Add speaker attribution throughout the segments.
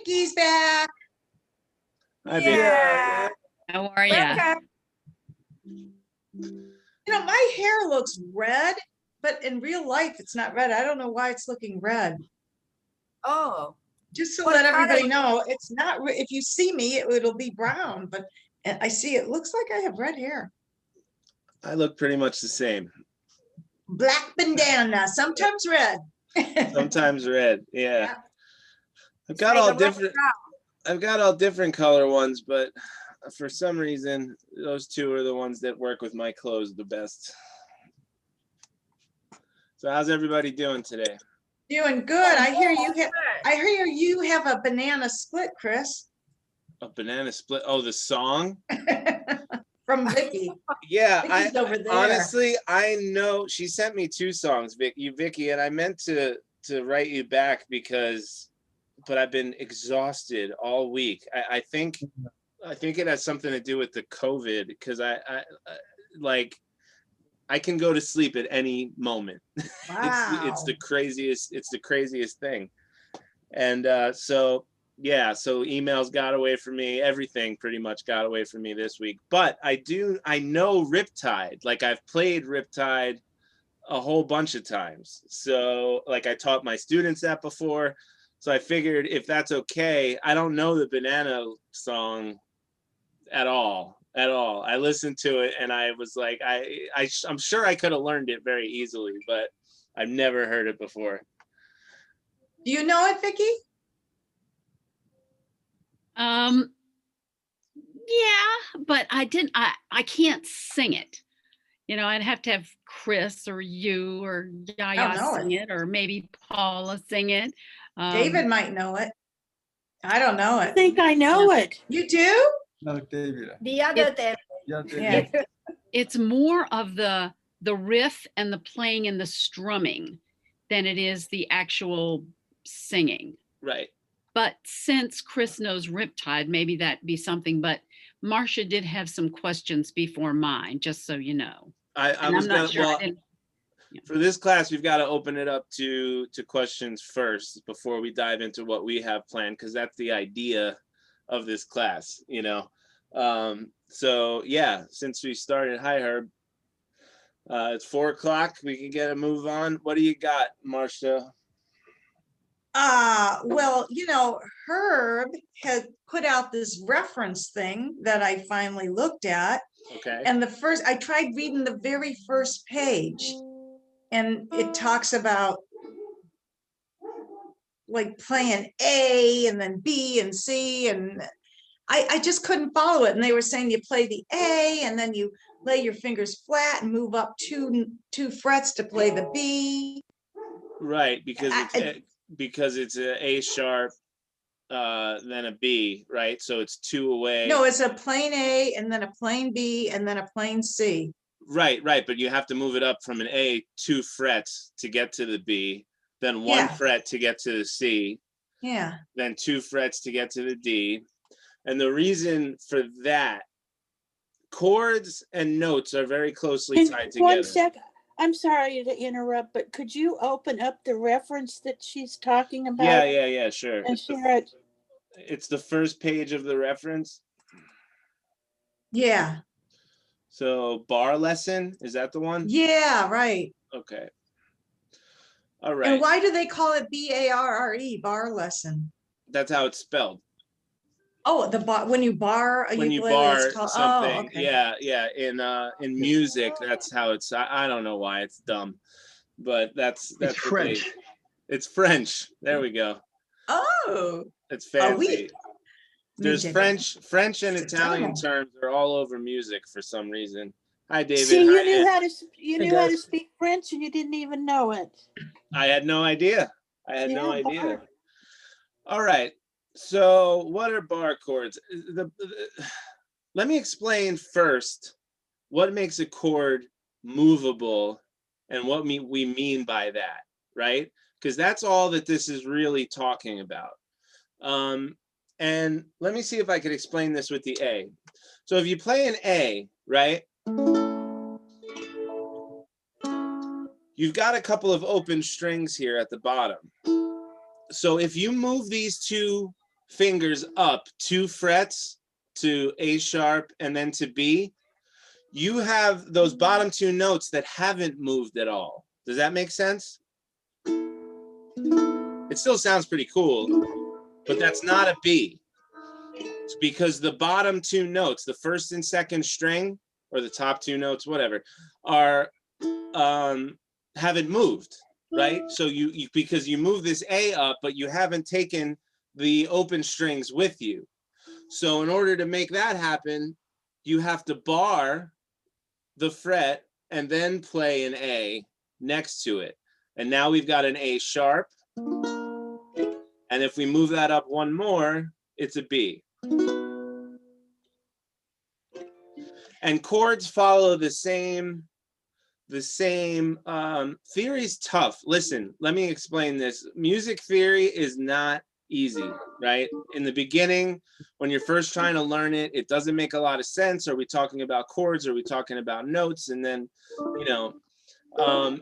Speaker 1: Vicky's back.
Speaker 2: Hi, Vicky.
Speaker 3: Yeah.
Speaker 4: How are you?
Speaker 3: Welcome.
Speaker 1: You know, my hair looks red, but in real life, it's not red. I don't know why it's looking red.
Speaker 3: Oh,
Speaker 1: Just to
Speaker 3: What
Speaker 1: let
Speaker 3: color?
Speaker 1: everybody know, it's not, if you see me, it'll be brown, but I see it looks like I have red hair.
Speaker 2: I look pretty much the same.
Speaker 1: Black bandana, sometimes red.
Speaker 2: Sometimes red. Yeah.
Speaker 1: Yeah.
Speaker 2: I've got
Speaker 3: like
Speaker 2: all
Speaker 3: a rough
Speaker 2: different.
Speaker 3: brown.
Speaker 2: I've got all different color ones, but for some reason, those two are the ones that work with my clothes the best. So how's everybody doing today?
Speaker 1: Doing good. I hear you have,
Speaker 3: Good.
Speaker 1: I hear you have a banana split, Chris,
Speaker 2: A banana split. Oh, the song?
Speaker 1: from Vicky.
Speaker 2: Yeah,
Speaker 1: Vicky's over there.
Speaker 2: honestly, I know she sent me two songs, Vicky, and I meant to write you back but I've been exhausted all week. I think it has something to do with the COVID because I like I can go to sleep at any moment.
Speaker 1: Wow.
Speaker 2: It's the craziest thing. And so emails got away from me. Everything pretty much got away from me this week. But I know Riptide. Like I've played Riptide a whole bunch of times. So like I taught my students that before. So I figured if that's okay, I don't know the banana song at all. I listened to it and I was like, I'm sure I could have learned it very easily, but I've never heard it before.
Speaker 1: Do you know it, Vicky?
Speaker 4: Yeah, but I can't sing it. You know, I'd have to have Chris or you or Yaya
Speaker 1: know
Speaker 4: sing it, or maybe Paula sing it.
Speaker 1: David might know it. I don't know
Speaker 5: I
Speaker 1: it.
Speaker 5: think I know it.
Speaker 1: You do?
Speaker 6: No, David.
Speaker 3: The other day.
Speaker 6: Yeah, David.
Speaker 1: Yeah.
Speaker 4: It's more of the riff and the playing and the strumming than it is the actual singing.
Speaker 2: Right.
Speaker 4: But since Chris knows Riptide, maybe that'd be something. But Marcia did have some questions before mine, just so you know.
Speaker 2: I
Speaker 4: And
Speaker 2: was
Speaker 4: I'm not
Speaker 2: gonna,
Speaker 4: sure.
Speaker 2: well, for this class, we've got to open it up to questions first before we dive into what we have planned, because that's the idea of this class, you know. So yeah, since we started, hi Herb. It's 4 o'clock. We can get a move on. What do you got, Marcia?
Speaker 1: Well, you know, Herb had put out this reference thing that I finally looked at.
Speaker 2: Okay.
Speaker 1: And I tried reading the very first page, and it talks about like playing A and then B and C, and I just couldn't follow it. And they were saying you play the A and then you lay your fingers flat and move up two frets to play the B.
Speaker 2: Right, because it's a A sharp, then a B, right? So it's two away.
Speaker 1: No, it's a plain A and then a plain B and then a plain C.
Speaker 2: Right, but you have to move it up from an A 2 frets to get to the B, then 1 fret to get to the C.
Speaker 1: Yeah.
Speaker 2: Then 2 frets to get to the D. And the reason for that, chords and notes are very closely tied together.
Speaker 5: 1 sec. I'm sorry to interrupt, but could you open up the reference that she's talking about?
Speaker 2: Yeah, sure.
Speaker 5: And share it.
Speaker 2: It's the first page of the reference.
Speaker 1: Yeah.
Speaker 2: So bar lesson, is that the one?
Speaker 1: Yeah, right.
Speaker 2: Okay. All right.
Speaker 1: And why do they call it BARRE, bar lesson?
Speaker 2: That's how it's spelled.
Speaker 1: Oh, the bar, when you bar a
Speaker 2: When you
Speaker 1: ukulele,
Speaker 2: bar
Speaker 1: it's called,
Speaker 2: something,
Speaker 1: oh, okay.
Speaker 2: yeah. In music, that's how it's. I don't know why it's dumb, but that's
Speaker 6: It's French.
Speaker 2: It's French. There we go.
Speaker 1: Oh,
Speaker 2: It's
Speaker 1: oh,
Speaker 2: fancy. There's French and
Speaker 1: It's
Speaker 2: Italian
Speaker 1: dumb.
Speaker 2: terms are all over music for some reason. Hi, David.
Speaker 5: See,
Speaker 2: Hi,
Speaker 5: you knew
Speaker 2: Ed.
Speaker 5: how to
Speaker 6: Hey, guys.
Speaker 5: speak French and you didn't even know it.
Speaker 2: I had no idea. No
Speaker 5: Yeah,
Speaker 2: idea.
Speaker 5: bar.
Speaker 2: All right. So what are bar chords? Let me explain first what makes a chord movable and what we mean by that, right? Because that's all that this is really talking about. And let me see if I could explain this with the A. So if you play an A, right? You've got a couple of open strings here at the bottom. So if you move these two fingers up 2 frets to A sharp and then to B, you have those bottom 2 notes that haven't moved at all. Does that make sense? It still sounds pretty cool, but that's not a B. It's because the bottom 2 notes, the first and second string, or the top 2 notes, whatever, are haven't moved, right? So you because you move this A up, but you haven't taken the open strings with you. So in order to make that happen, you have to bar the fret and then play an A next to it. And now we've got an A sharp. And if we move that up one more, it's a B. And chords follow the same theory's tough. Listen, let me explain this. Music theory is not easy, right? In the beginning, when you're first trying to learn it, it doesn't make a lot of sense. Are we talking about chords? Are we talking about notes? And then, you know,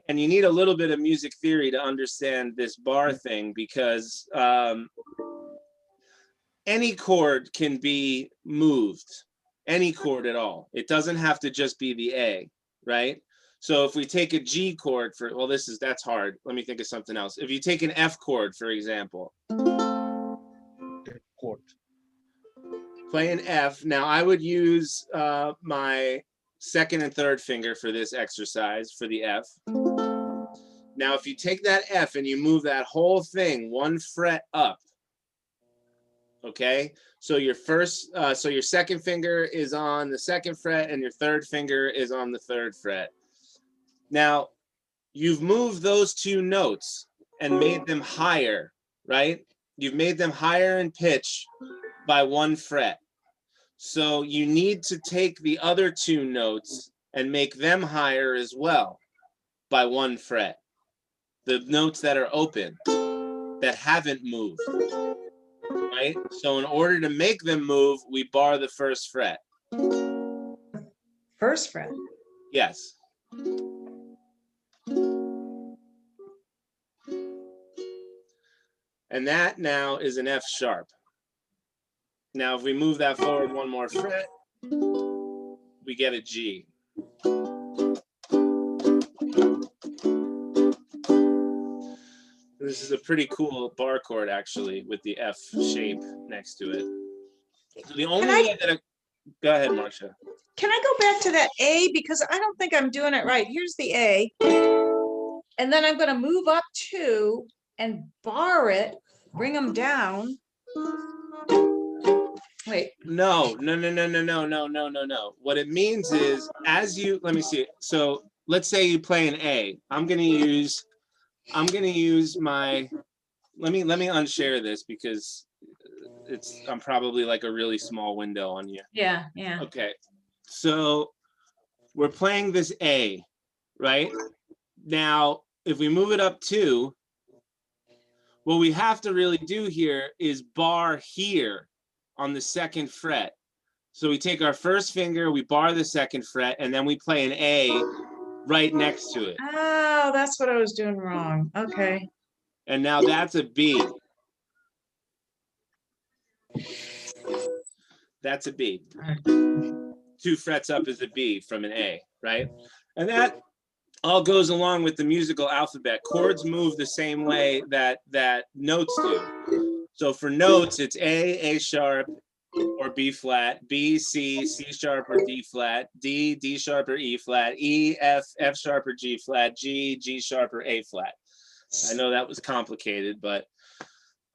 Speaker 2: and you need a little bit of music theory to understand this bar thing, because any chord can be moved, any chord at all. It doesn't have to just be the A, right? So if we take a G chord for, well, that's hard. Let me think of something else. If you take an F chord, for example,
Speaker 6: Chord.
Speaker 2: play an F. Now I would use my second and third finger for this exercise for the F. Now, if you take that F and you move that whole thing 1 fret up, okay? So your your second finger is on the 2nd fret and your 3rd finger is on the 3rd fret. Now, you've moved those 2 notes and made them higher, right? You've made them higher in pitch by 1 fret. So you need to take the other 2 notes and make them higher as well by 1 fret. The notes that are open, that haven't moved, right? So in order to make them move, we bar the 1st fret.
Speaker 1: First fret.
Speaker 2: Yes. And that now is an F sharp. Now, if we move that forward 1 more fret, we get a G. This is a pretty cool bar chord, actually, with the F shape next to it. So the only way that go ahead, Marcia.
Speaker 1: Can I go back to that A? Because I don't think I'm doing it right. Here's the A. And then I'm going to move up 2 and bar it, bring them down. Wait.
Speaker 2: No. What it means is, as you, let me see. So let's say you play an A. I'm gonna use my, let me unshare this because I'm probably like a really small window on you.
Speaker 1: Yeah.
Speaker 2: Okay. So we're playing this A, right? Now, if we move it up 2, what we have to really do here is bar here on the 2nd fret. So we take our 1st finger, we bar the 2nd fret, and then we play an A right next to it.
Speaker 1: Oh, that's what I was doing wrong. Okay.
Speaker 2: And now that's a B. That's a B. 2 frets up is a B from an A, right? And that all goes along with the musical alphabet. Chords move the same way that notes do. So for notes, it's A sharp, or B flat, B, C, C sharp or D flat, D, D sharp or E flat, E, F, F sharp or G flat, G, G sharp or A flat. I know that was complicated, but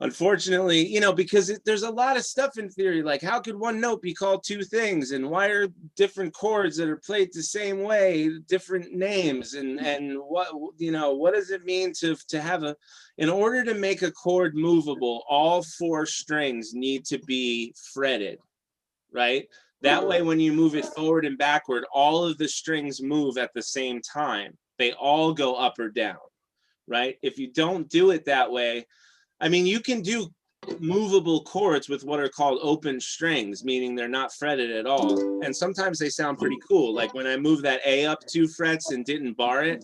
Speaker 2: unfortunately, you know, because there's a lot of stuff in theory, like how could one note be called 2 things, and why are different chords that are played the same way different names, and what, you know, what does it mean to have a, in order to make a chord movable, all 4 strings need to be fretted, right? That way, when you move it forward and backward, all of the strings move at the same time. They all go up or down, right? If you don't do it that way, I mean, you can do movable chords with what are called open strings, meaning they're not fretted at all. And sometimes they sound pretty cool. Like when I moved that A up 2 frets and didn't bar it,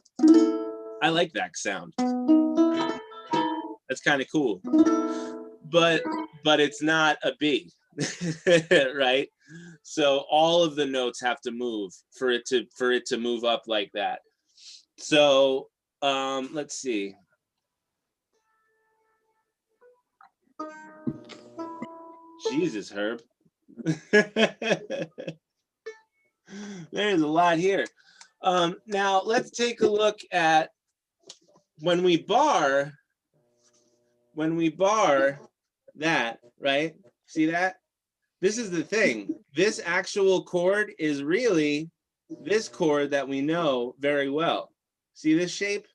Speaker 2: I like that sound. That's kind of cool. but it's not a B, right? So all of the notes have to move for it to move up like that. So let's see. Jesus, Herb. There's a lot here. Now let's take a look at when we bar that, right? See that? This is the thing. This actual chord is really this chord that we know very well. See this shape?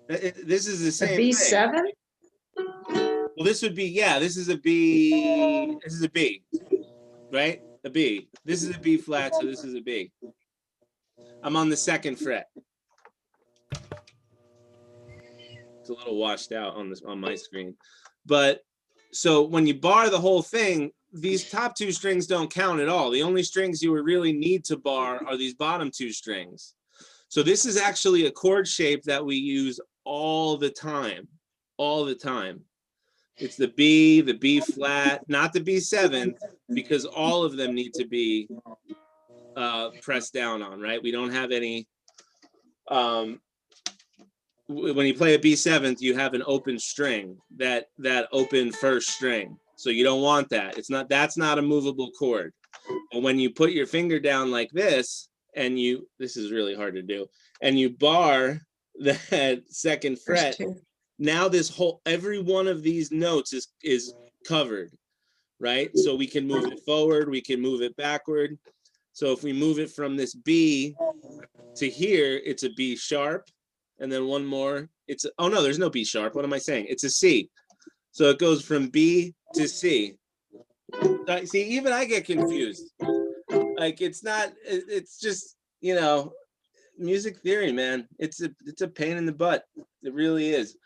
Speaker 2: This is the
Speaker 1: A
Speaker 2: same thing.
Speaker 1: B7?
Speaker 2: Well, this would be, yeah, this is a B, this is a B, right? A B. This is a B flat, so this is a B. I'm on the 2nd fret. It's a little washed out on my screen. But so when you bar the whole thing, these top 2 strings don't count at all. The only strings you would really need to bar are these bottom 2 strings. So this is actually a chord shape that we use all the time, all the time. It's the B flat, not the B7, because all of them need to be pressed down on, right? We don't have any, when you play a B7th, you have an open string, that open first string. So you don't want that. That's not a movable chord. And when you put your finger down like this, and this is really hard to do, and you bar that 2nd fret, now every one of these notes is covered, right? So we can move it forward, we can move it backward. So if we move it from this B to here, it's a B sharp, and then one more, oh no, there's no B sharp, what am I saying? It's a C. So it goes from B to C. See, even I get confused. Like it's just, music theory, man. It's a pain in the butt. It really is.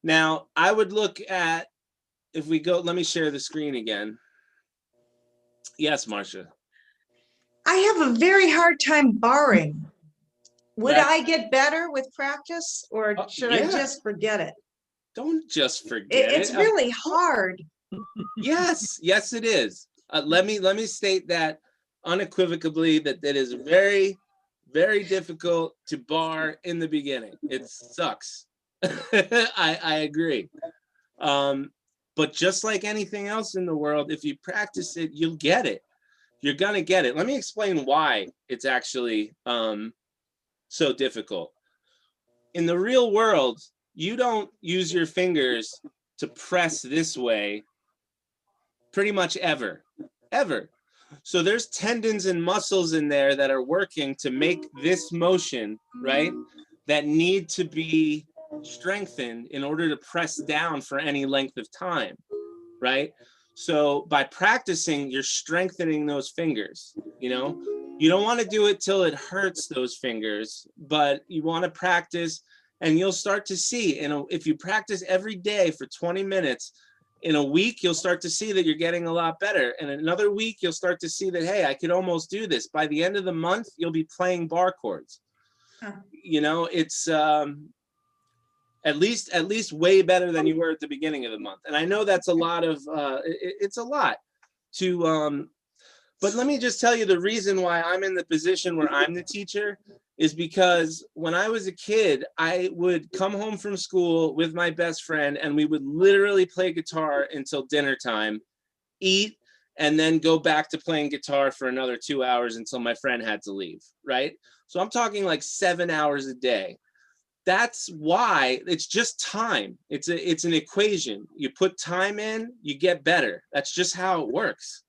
Speaker 2: Now, I would look at, if we go, let me share the screen again. Yes, Marcia.
Speaker 1: I have a very hard time barring. Would
Speaker 2: That-
Speaker 1: I get better with practice, or should I
Speaker 2: yeah.
Speaker 1: just forget it?
Speaker 2: Don't just forget
Speaker 1: It's
Speaker 2: it.
Speaker 1: really hard.
Speaker 2: Yes, it is. Let me state that unequivocally, that is very, very difficult to bar in the beginning. It sucks. I agree. But just like anything else in the world, if you practice it, you'll get it. You're gonna get it. Let me explain why it's actually so difficult. In the real world, you don't use your fingers to press this way pretty much ever. So there's tendons and muscles in there that are working to make this motion, right? That need to be strengthened in order to press down for any length of time, right? So by practicing, you're strengthening those fingers, you don't want to do it till it hurts those fingers, but you want to practice, and you'll start to see, if you practice every day for 20 minutes, in a week, you'll start to see that you're getting a lot better. And another week, you'll start to see that, hey, I could almost do this. By the end of the month, you'll be playing bar chords.
Speaker 1: Huh.
Speaker 2: It's at least way better than you were at the beginning of the month. And I know that's a lot of, it's a lot to, but let me just tell you the reason why I'm in the position where I'm the teacher is because when I was a kid, I would come home from school with my best friend, and we would literally play guitar until dinner time, eat, and then go back to playing guitar for another 2 hours until my friend had to leave, right? So I'm talking like 7 hours a day. That's why it's just time. It's an equation. You put time in, you get better. That's just how it works,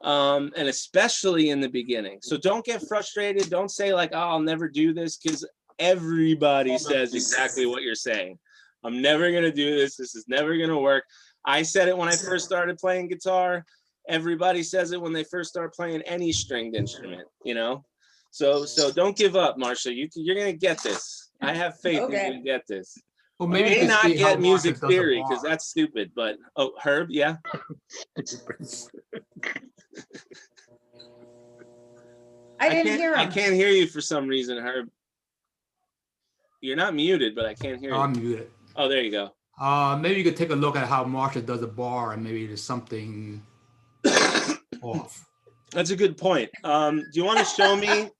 Speaker 2: and especially in the beginning. So don't get frustrated. Don't say like, oh, I'll never do this, because everybody says exactly what you're saying. I'm never going to do this. This is never going to work. I said it when I first started playing guitar. Everybody says it when they first start playing any stringed instrument, So don't give up, Marcia. You're going to get this. I have faith you're going to get this.
Speaker 6: Well,
Speaker 2: You
Speaker 6: maybe
Speaker 2: may
Speaker 6: to
Speaker 2: not
Speaker 6: see how
Speaker 2: get music
Speaker 6: Marcia does a
Speaker 2: theory, because
Speaker 6: bar.
Speaker 2: that's stupid, but, oh, Herb, yeah?
Speaker 1: I didn't hear
Speaker 2: I
Speaker 1: him.
Speaker 2: can't hear you for some reason, Herb. You're not muted, but I can't hear
Speaker 6: I'm
Speaker 2: you.
Speaker 6: muted.
Speaker 2: Oh, there you go.
Speaker 7: Maybe you could take a look at how Marsha does a bar, and maybe there's something off.
Speaker 2: That's a good point. Do you want to show me?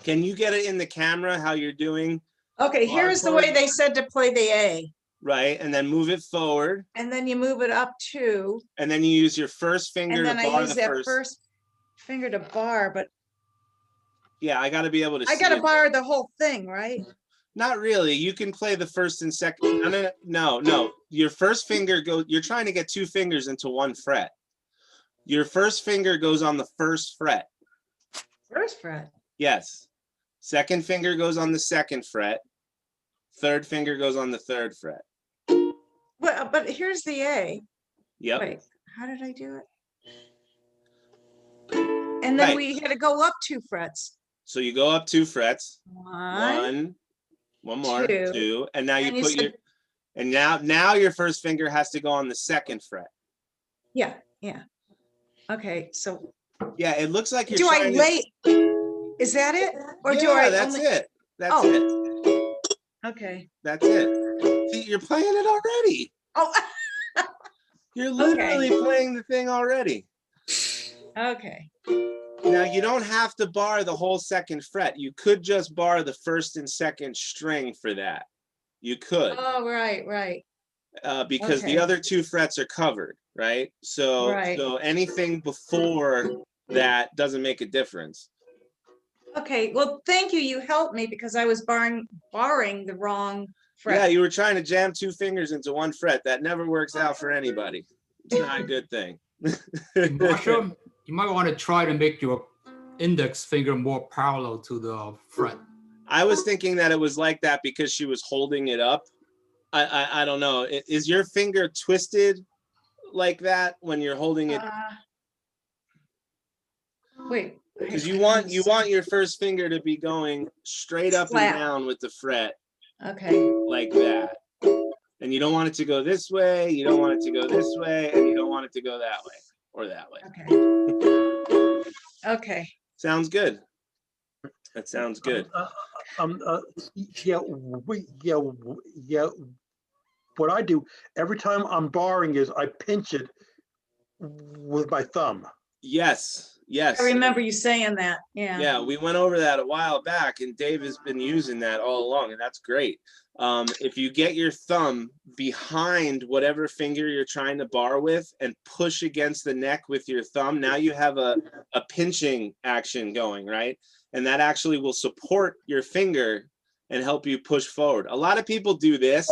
Speaker 2: Can you get it in the camera how you're doing?
Speaker 1: Okay,
Speaker 2: Bar
Speaker 1: here's the way
Speaker 2: chords?
Speaker 1: they said to play the A.
Speaker 2: Right, and then move it forward,
Speaker 1: And then you move it up 2.
Speaker 2: and then you use your first finger
Speaker 1: And
Speaker 2: to
Speaker 1: then I
Speaker 2: bar
Speaker 1: use
Speaker 2: the
Speaker 1: that
Speaker 2: first.
Speaker 1: first finger to bar, but
Speaker 2: Yeah, I got to be able to.
Speaker 1: I
Speaker 2: see
Speaker 1: gotta
Speaker 2: it.
Speaker 1: bar the whole thing, right?
Speaker 2: Not really. You can play the first and second. No. Your first finger goes. You're trying to get 2 fingers into 1 fret. Your first finger goes on the first fret.
Speaker 1: First fret.
Speaker 2: Yes. Second finger goes on the 2nd fret. Third finger goes on the 3rd fret.
Speaker 1: But here's the A.
Speaker 2: Yep.
Speaker 1: Wait, how did I do it? And then
Speaker 2: Right.
Speaker 1: we had to go up 2 frets.
Speaker 2: So you go up 2 frets.
Speaker 1: 1.
Speaker 2: One more,
Speaker 1: 2.
Speaker 2: 2, and now you
Speaker 1: And you
Speaker 2: put your.
Speaker 1: said-
Speaker 2: And now your first finger has to go on the 2nd fret.
Speaker 1: Yeah. Okay, so
Speaker 2: Yeah, it looks like you're
Speaker 1: do I
Speaker 2: trying to.
Speaker 1: lay? Is that it? Or do
Speaker 2: Yeah,
Speaker 1: I
Speaker 2: that's
Speaker 1: only?
Speaker 2: it. That's
Speaker 1: Oh.
Speaker 2: it.
Speaker 1: Okay.
Speaker 2: That's it. See, you're playing it already.
Speaker 1: Oh,
Speaker 2: You're literally playing the thing already.
Speaker 1: okay.
Speaker 2: Now you don't have to bar the whole 2nd fret. You could just bar the 1st and 2nd string for that. You could,
Speaker 1: Oh, right.
Speaker 2: because the
Speaker 1: okay.
Speaker 2: other 2 frets are covered, right? So,
Speaker 1: Right.
Speaker 2: so anything before that doesn't make a difference.
Speaker 1: Okay, well, thank you. You helped me because I was barring the wrong
Speaker 2: Yeah,
Speaker 1: fret.
Speaker 2: you were trying to jam 2 fingers into 1 fret. That never works out for anybody. It's not a good thing.
Speaker 7: Marsha, you might want to try to make your index finger more parallel to the fret.
Speaker 2: I was thinking that it was like that because she was holding it up. I don't know. Is your finger twisted like that when you're holding it?
Speaker 1: Wait.
Speaker 2: Because you want your first finger to be going straight up
Speaker 1: Flat.
Speaker 2: and down with the fret
Speaker 1: Okay.
Speaker 2: like that. And you don't want it to go this way, you don't want it to go this way, and you don't want it to go that way or that way.
Speaker 1: Okay.
Speaker 2: Sounds good. That sounds good.
Speaker 8: Yeah. What I do every time I'm barring is I pinch it with my thumb.
Speaker 2: Yes.
Speaker 1: I remember you saying that. Yeah.
Speaker 2: Yeah, we went over that a while back, and Dave has been using that all along, and that's great. If you get your thumb behind whatever finger you're trying to bar with and push against the neck with your thumb, now you have a pinching action going, right? And that actually will support your finger and help you push forward. A lot of people do this.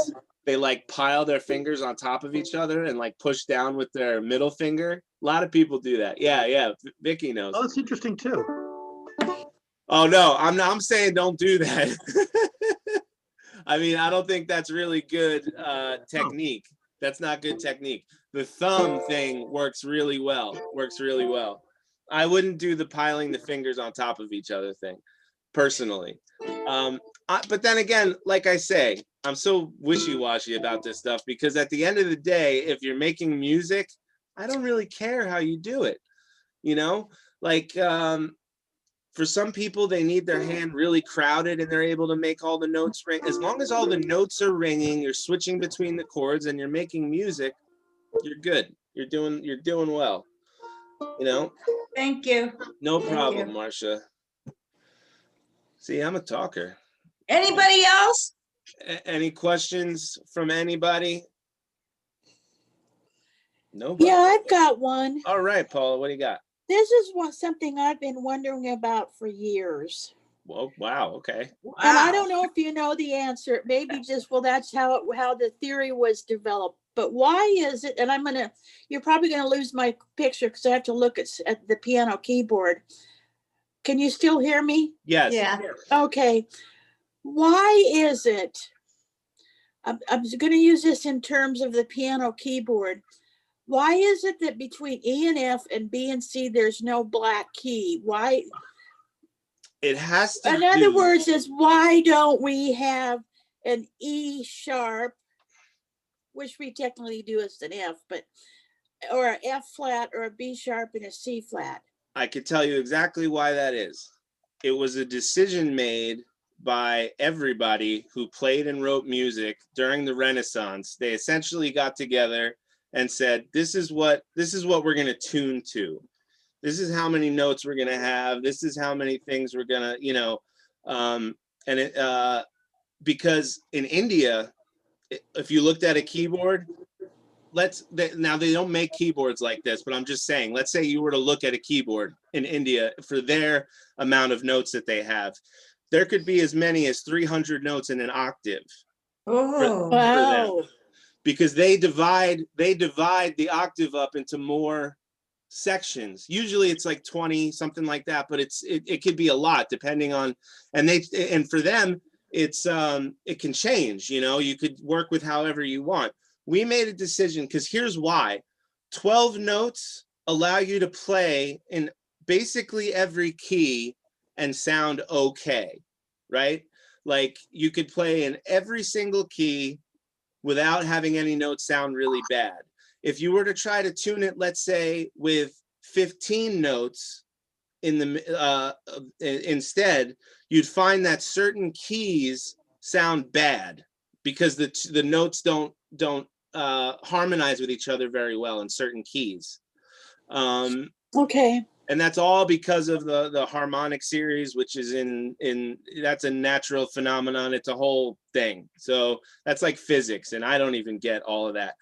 Speaker 2: They like pile their fingers on top of each other and like push down with their middle finger. A lot of people do that. Yeah. Vicky knows.
Speaker 8: Oh, that's interesting too.
Speaker 2: Oh no, I'm saying don't do that. I mean, I don't think that's really good technique. That's not good technique. The thumb thing works really well. I wouldn't do the piling the fingers on top of each other thing, personally. But then again, like I say, I'm so wishy-washy about this stuff because at the end of the day, if you're making music, I don't really care how you do it. You know, like for some people, they need their hand really crowded and they're able to make all the notes ring. As long as all the notes are ringing, you're switching between the chords and you're making music, you're good. You're doing well. You know?
Speaker 1: Thank you.
Speaker 2: No
Speaker 1: Thank
Speaker 2: problem,
Speaker 1: you.
Speaker 2: Marcia. See, I'm a talker.
Speaker 1: Anybody else?
Speaker 2: Any questions from anybody? Nobody.
Speaker 5: Yeah, I've got one.
Speaker 2: All right, Paula, what do you got?
Speaker 5: This is something I've been wondering about for years.
Speaker 2: Well, wow, okay.
Speaker 5: And I don't know if you know the answer. Maybe just, well, that's how the theory was developed. But why is it, and you're probably going to lose my picture because I have to look at the piano keyboard. Can you still hear me?
Speaker 2: Yes.
Speaker 1: Yeah.
Speaker 5: Okay. Why is it, I'm going to use this in terms of the piano keyboard. Why is it that between E and F and B and C, there's no black key? Why?
Speaker 2: It has to
Speaker 5: In other words, is why don't we have an E sharp, which we technically do as an F, or an F flat or a B sharp and a C flat?
Speaker 2: I could tell you exactly why that is. It was a decision made by everybody who played and wrote music during the Renaissance. They essentially got together and said, this is what we're going to tune to. This is how many notes we're going to have. This is how many things we're going to, you know, because in India, if you looked at a keyboard, now they don't make keyboards like this, but I'm just saying, let's say you were to look at a keyboard in India for their amount of notes that they have, there could be as many as 300 notes in an octave.
Speaker 1: Oh,
Speaker 5: Wow.
Speaker 2: Because they divide the octave up into more sections. Usually it's like 20, something like that, but it could be a lot depending on, and for them, it can change, you know, you could work with however you want. We made a decision because here's why. 12 notes allow you to play in basically every key and sound okay, right? Like you could play in every single key without having any notes sound really bad. If you were to try to tune it, let's say with 15 notes in the instead, you'd find that certain keys sound bad because the notes don't harmonize with each other very well in certain keys.
Speaker 5: Okay.
Speaker 2: And that's all because of the harmonic series, which is that's a natural phenomenon. It's a whole thing. So that's like physics, and I don't even get all of that.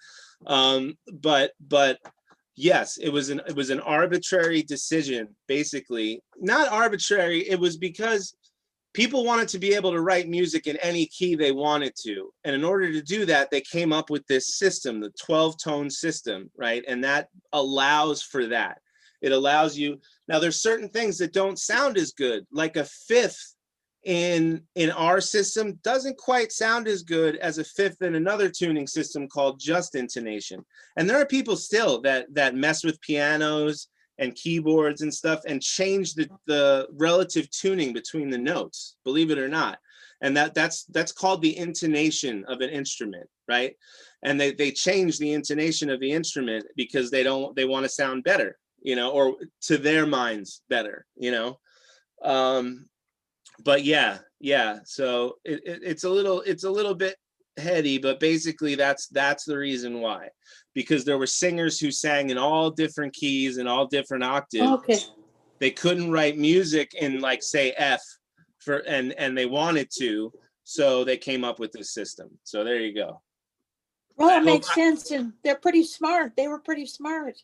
Speaker 2: But yes, it was an arbitrary decision, basically. Not arbitrary, it was because people wanted to be able to write music in any key they wanted to. And in order to do that, they came up with this system, the 12-tone system, right? And that allows for that. It allows you, now there's certain things that don't sound as good, like a fifth in our system doesn't quite sound as good as a fifth in another tuning system called just intonation. And there are people still that mess with pianos and keyboards and stuff and change the relative tuning between the notes, believe it or not. And that's called the intonation of an instrument, right? And they change the intonation of the instrument because they want to sound better, you know, or to their minds better, you know. But yeah, so it's a little bit heady, but basically that's the reason why, because there were singers who sang in all different keys and all different octaves.
Speaker 5: Okay.
Speaker 2: They couldn't write music in, like, say F and they wanted to, so they came up with this system. So there you go.
Speaker 5: Well, it makes sense, and they're pretty smart. They were pretty smart.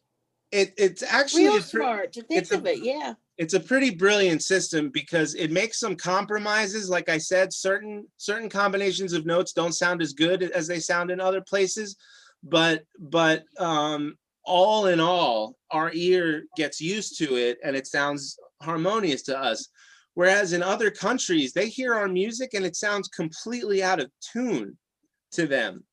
Speaker 2: It's actually
Speaker 5: Real smart to think of it. Yeah.
Speaker 2: It's a pretty brilliant system because it makes some compromises. Like I said, certain combinations of notes don't sound as good as they sound in other places, but all in all, our ear gets used to it and it sounds harmonious to us. Whereas in other countries, they hear our music and it sounds completely out of tune to them,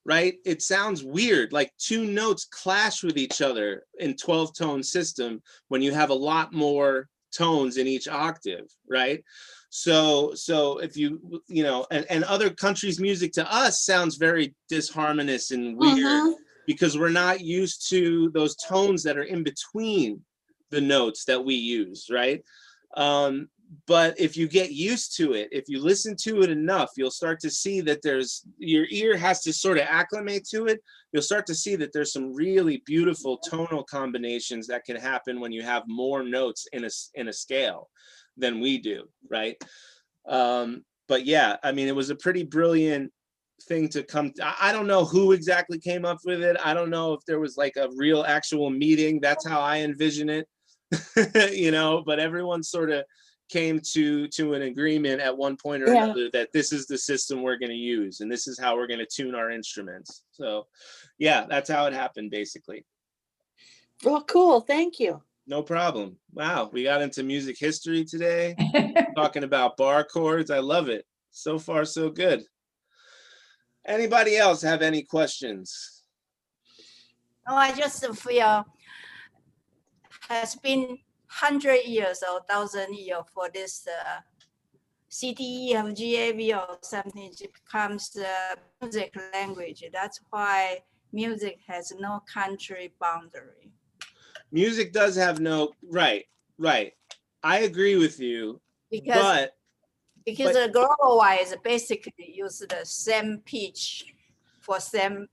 Speaker 2: right? It sounds weird, like two notes clash with each other in 12-tone system when you have a lot more tones in each octave, right? So if you know, and other countries' music to us sounds very disharmonious and weird because we're not used to those tones that are in between the notes that we use, right? But if you get used to it, if you listen to it enough, you'll start to see that your ear has to sort of acclimate to it. You'll start to see that there's some really beautiful tonal combinations that can happen when you have more notes in a scale than we do, right? But yeah, I mean, it was a pretty brilliant thing to come. I don't know who exactly came up with it. I don't know if there was like a real actual meeting. That's how I envision it, you know, but everyone sort of came to an agreement at one point or another that this is the system we're going to use and this is how we're going to tune our instruments. So yeah, that's how it happened basically.
Speaker 5: Well, cool. Thank you.
Speaker 2: No problem. Wow, we got into music history today, talking about bar chords. I love it. So far, so good. Anybody else have any questions?
Speaker 3: Oh, I just feel has been 100 years or 1,000 years for this C, D, E, F, G, A, B or something, it becomes music language. That's why music has no country boundary.
Speaker 2: Music does have no, right. I agree with you,
Speaker 3: Because Because the global wise basically use the same pitch for same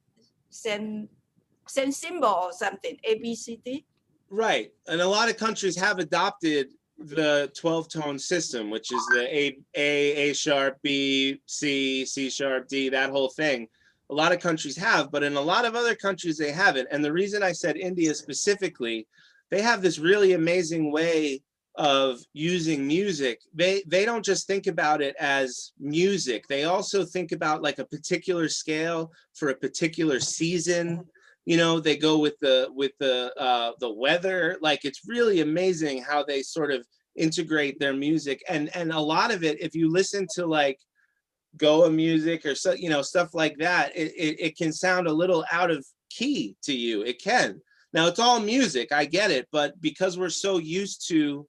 Speaker 3: symbol or something, A, B, C, D.
Speaker 2: Right. And a lot of countries have adopted the 12-tone system, which is the A sharp, B, C, C sharp, D, that whole thing. A lot of countries have, but in a lot of other countries, they haven't. And the reason I said India specifically, they have this really amazing way of using music. They don't just think about it as music. They also think about like a particular scale for a particular season. You know, they go with the weather. Like, it's really amazing how they sort of integrate their music. And a lot of it, if you listen to like Goa music or so, you know, stuff like that, it can sound a little out of key to you. It can. Now, it's all music, I get it, but because we're so used to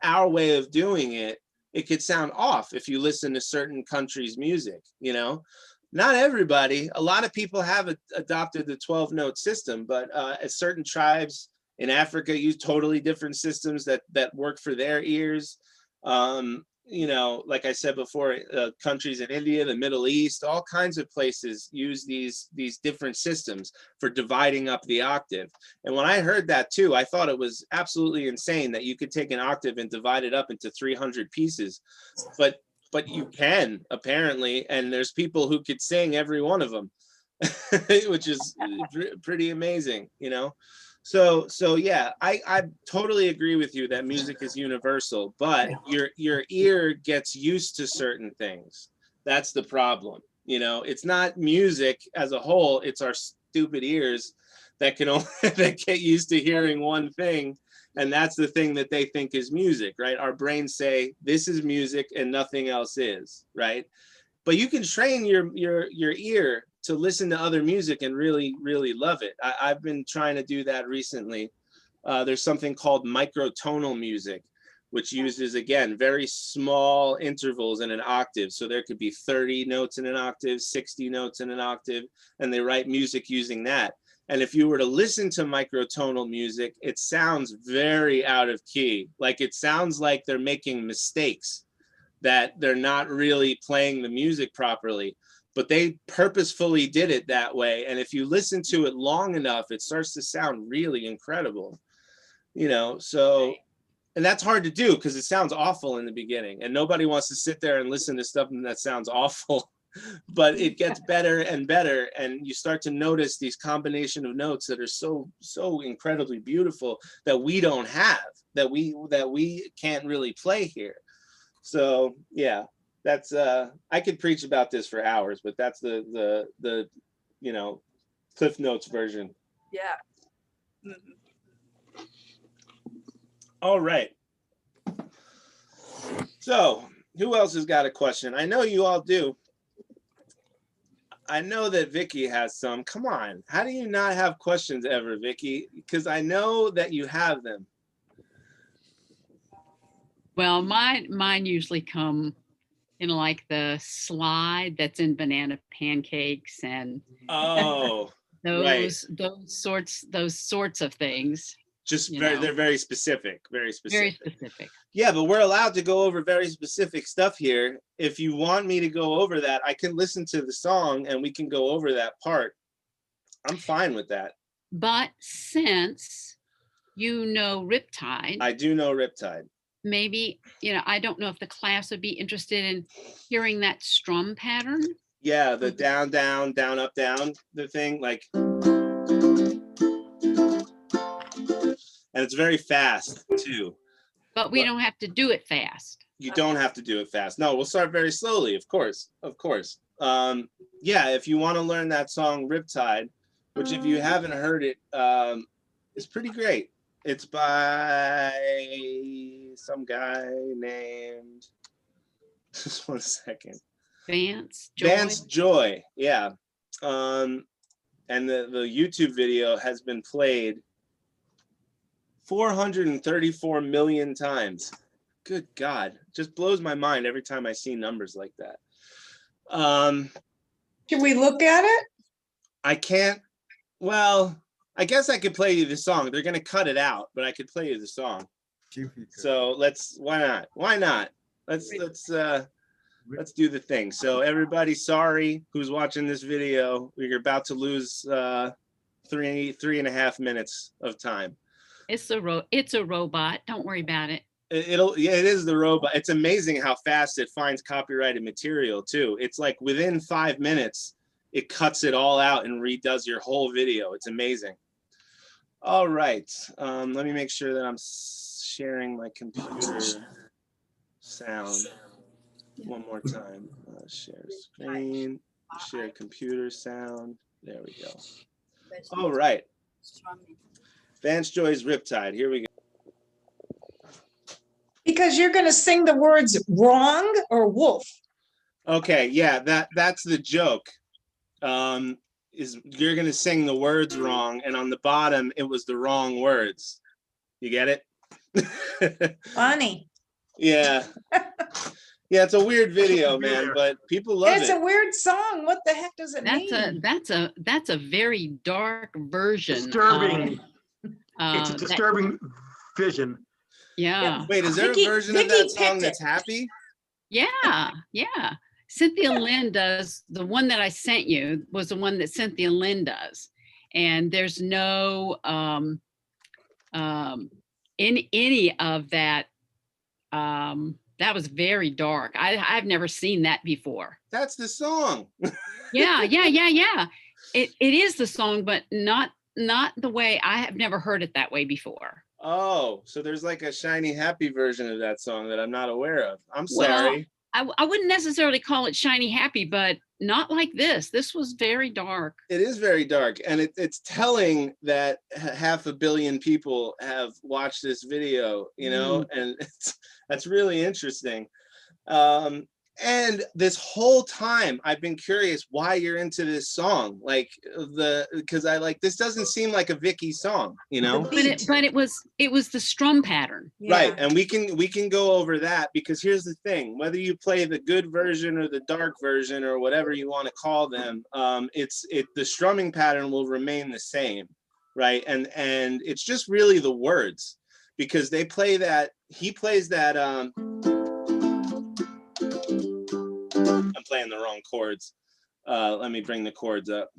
Speaker 2: our way of doing it, it could sound off if you listen to certain countries' music, you know? Not everybody. A lot of people have adopted the 12-note system, but certain tribes in Africa use totally different systems that work for their ears. You know, like I said before, countries in India, the Middle East, all kinds of places use these different systems for dividing up the octave. And when I heard that too, I thought it was absolutely insane that you could take an octave and divide it up into 300 pieces. But you can, apparently, and there's people who could sing every one of them, which is pretty amazing, you know? So yeah, I totally agree with you that music is universal, but your ear gets used to certain things. That's the problem. You know, it's not music as a whole, it's our stupid ears that can only that get used to hearing one thing, and that's the thing that they think is music, right? Our brains say this is music and nothing else is, right? But you can train your ear to listen to other music and really, really love it. I've been trying to do that recently. There's something called microtonal music, which uses, again, very small intervals in an octave. So there could be 30 notes in an octave, 60 notes in an octave, and they write music using that. And if you were to listen to microtonal music, it sounds very out of key. Like, it sounds like they're making mistakes, that they're not really playing the music properly, but they purposefully did it that way. And if you listen to it long enough, it starts to sound really incredible, you know? So, and that's hard to do because it sounds awful in the beginning, and nobody wants to sit there and listen to stuff that sounds awful, but it gets better and better. And you start to notice these combination of notes that are so incredibly beautiful that we don't have, that we can't really play here. So yeah, that's I could preach about this for hours, but that's the you know, Cliff Notes version.
Speaker 3: Yeah. Mm-hmm.
Speaker 2: All right. So who else has got a question? I know you all do. I know that Vicky has some. Come on, how do you not have questions ever, Vicky? Because I know that you have them.
Speaker 4: Well, mine usually come in like the slide that's in banana pancakes and
Speaker 2: Oh,
Speaker 4: those sorts of things.
Speaker 2: just
Speaker 4: You
Speaker 2: very,
Speaker 4: know.
Speaker 2: they're very specific, very specific.
Speaker 4: Very specific.
Speaker 2: Yeah, but we're allowed to go over very specific stuff here. If you want me to go over that, I can listen to the song and we can go over that part. I'm fine with that.
Speaker 4: But since you know Riptide,
Speaker 2: I do know Riptide.
Speaker 4: maybe, you know, I don't know if the class would be interested in hearing that strum pattern.
Speaker 2: Yeah, the down, down, down, up, down, the thing, like, and it's very fast too.
Speaker 4: But we don't have to do it fast.
Speaker 2: You don't have to do it fast. No, we'll start very slowly, of course, of course. Yeah, if you want to learn that song Riptide, which if you haven't heard it, it's pretty great. It's by some guy named, just 1 second.
Speaker 4: Vance Joy.
Speaker 2: Vance Joy, yeah. And the YouTube video has been played 434 million times. Good God, just blows my mind every time I see numbers like that.
Speaker 1: Can we look at it?
Speaker 2: I can't, well, I guess I could play you the song. They're gonna cut it out, but I could play you the song. So let's, why not? Let's let's do the thing. So everybody, sorry who's watching this video, you're about to lose 3.5 minutes of time.
Speaker 4: It's a robot. Don't worry about it.
Speaker 2: Yeah, it is the robot. It's amazing how fast it finds copyrighted material too. It's like within 5 minutes, it cuts it all out and redoes your whole video. It's amazing. All right, let me make sure that I'm sharing my computer sound one more time. Share screen, share computer sound. There we go. All right. Vance Joy's Riptide. Here we go.
Speaker 1: Because you're gonna sing the words wrong or wolf.
Speaker 2: Okay, yeah, that's the joke. Is you're gonna sing the words wrong, and on the bottom it was the wrong words. You get it?
Speaker 1: Funny.
Speaker 2: Yeah. Yeah, it's a weird video, man, but people love
Speaker 1: It's
Speaker 2: it.
Speaker 1: a weird song. What the heck does it mean?
Speaker 4: That's a very dark version.
Speaker 8: Disturbing. It's a
Speaker 4: that-
Speaker 8: disturbing vision.
Speaker 4: yeah.
Speaker 2: Wait, is there a version of that song that's happy?
Speaker 4: Yeah, yeah. Cynthia Lynn does, the one that I sent you was the one that Cynthia Lynn does. And there's no in any of that, that was very dark. I've never seen that before.
Speaker 2: That's the song.
Speaker 4: Yeah. It is the song, but not the way. I have never heard it that way before.
Speaker 2: Oh, so there's like a shiny happy version of that song that I'm not aware of. I'm sorry.
Speaker 4: I wouldn't necessarily call it shiny happy, but not like this. This was very dark.
Speaker 2: It is very dark, and it's telling that 500 million people have watched this video, you know, and that's really interesting. And this whole time I've been curious why you're into this song, like because I like, this doesn't seem like a Vicky song, you know.
Speaker 4: But it was the strum pattern.
Speaker 2: Right, and we can go over that, because here's the thing: whether you play the good version or the dark version or whatever you want to call them, the strumming pattern will remain the same, right? And it's just really the words, because they play that, he plays that. I'm playing the wrong chords. Let me bring the chords up.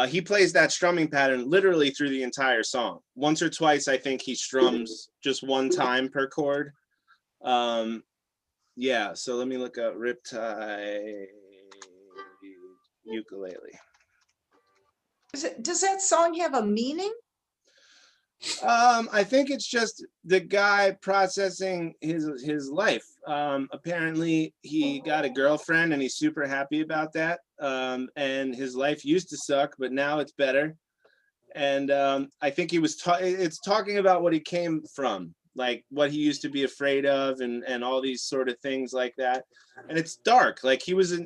Speaker 2: He plays that strumming pattern literally through the entire song. Once or twice, I think he strums just one time per chord. Yeah, so let me look up Riptide ukulele.
Speaker 1: Does that song have a meaning?
Speaker 2: I think it's just the guy processing his life. Apparently he got a girlfriend and he's super happy about that. And his life used to suck, but now it's better. And I think he was it's talking about what he came from, like what he used to be afraid of, and all these sort of things like that. And it's dark. Like he was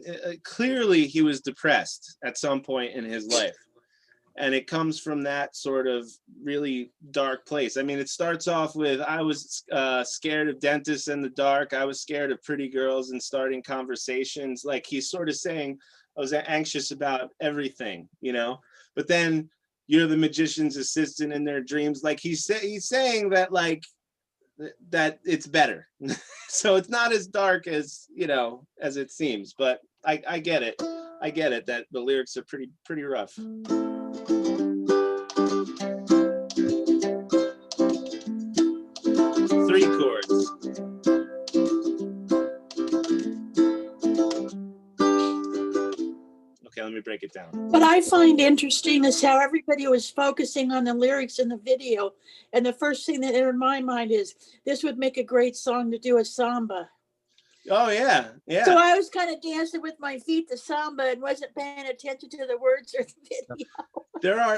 Speaker 2: clearly he was depressed at some point in his life. And it comes from that sort of really dark place. I mean, it starts off with, I was scared of dentists in the dark. I was scared of pretty girls and starting conversations. Like he's sort of saying, I was anxious about everything, you know? But then you're the magician's assistant in their dreams. Like he's saying that, like, that it's better. So it's not as dark as, you know, as it seems, but I get it. I get it that the lyrics are pretty rough. 3 chords. Okay, let me break it down.
Speaker 5: What I find interesting is how everybody was focusing on the lyrics in the video. And the first thing that entered my mind is this would make a great song to do a samba.
Speaker 2: Oh yeah, yeah.
Speaker 5: So I was kind of dancing with my feet to samba and wasn't paying attention to the words or the video.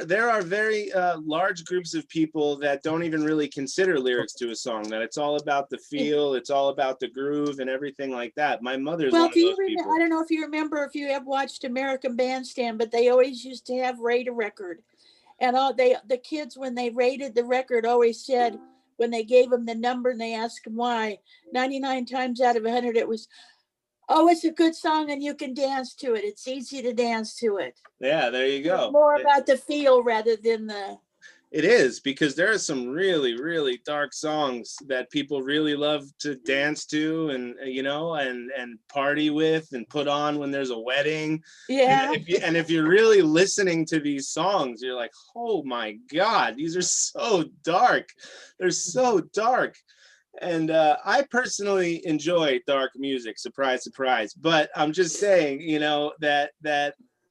Speaker 2: There are very large groups of people that don't even really consider lyrics to a song, that it's all about the feel, it's all about the groove and everything like that. My mother's one of those people.
Speaker 5: I don't know if you remember, if you have watched American Bandstand, but they always used to have rate a record. And the kids, when they rated the record, always said, when they gave them the number and they asked them why, 99 times out of 100, it was, oh, it's a good song and you can dance to it. It's easy to dance to it.
Speaker 2: Yeah, there you go.
Speaker 5: It's more about the feel rather than the.
Speaker 2: It is, because there are some really, really dark songs that people really love to dance to, and you know, and party with and put on when there's a wedding.
Speaker 5: Yeah.
Speaker 2: And if you're really listening to these songs, you're like, oh my God, these are so dark. They're so dark. And I personally enjoy dark music, surprise, surprise. But I'm just saying, you know, that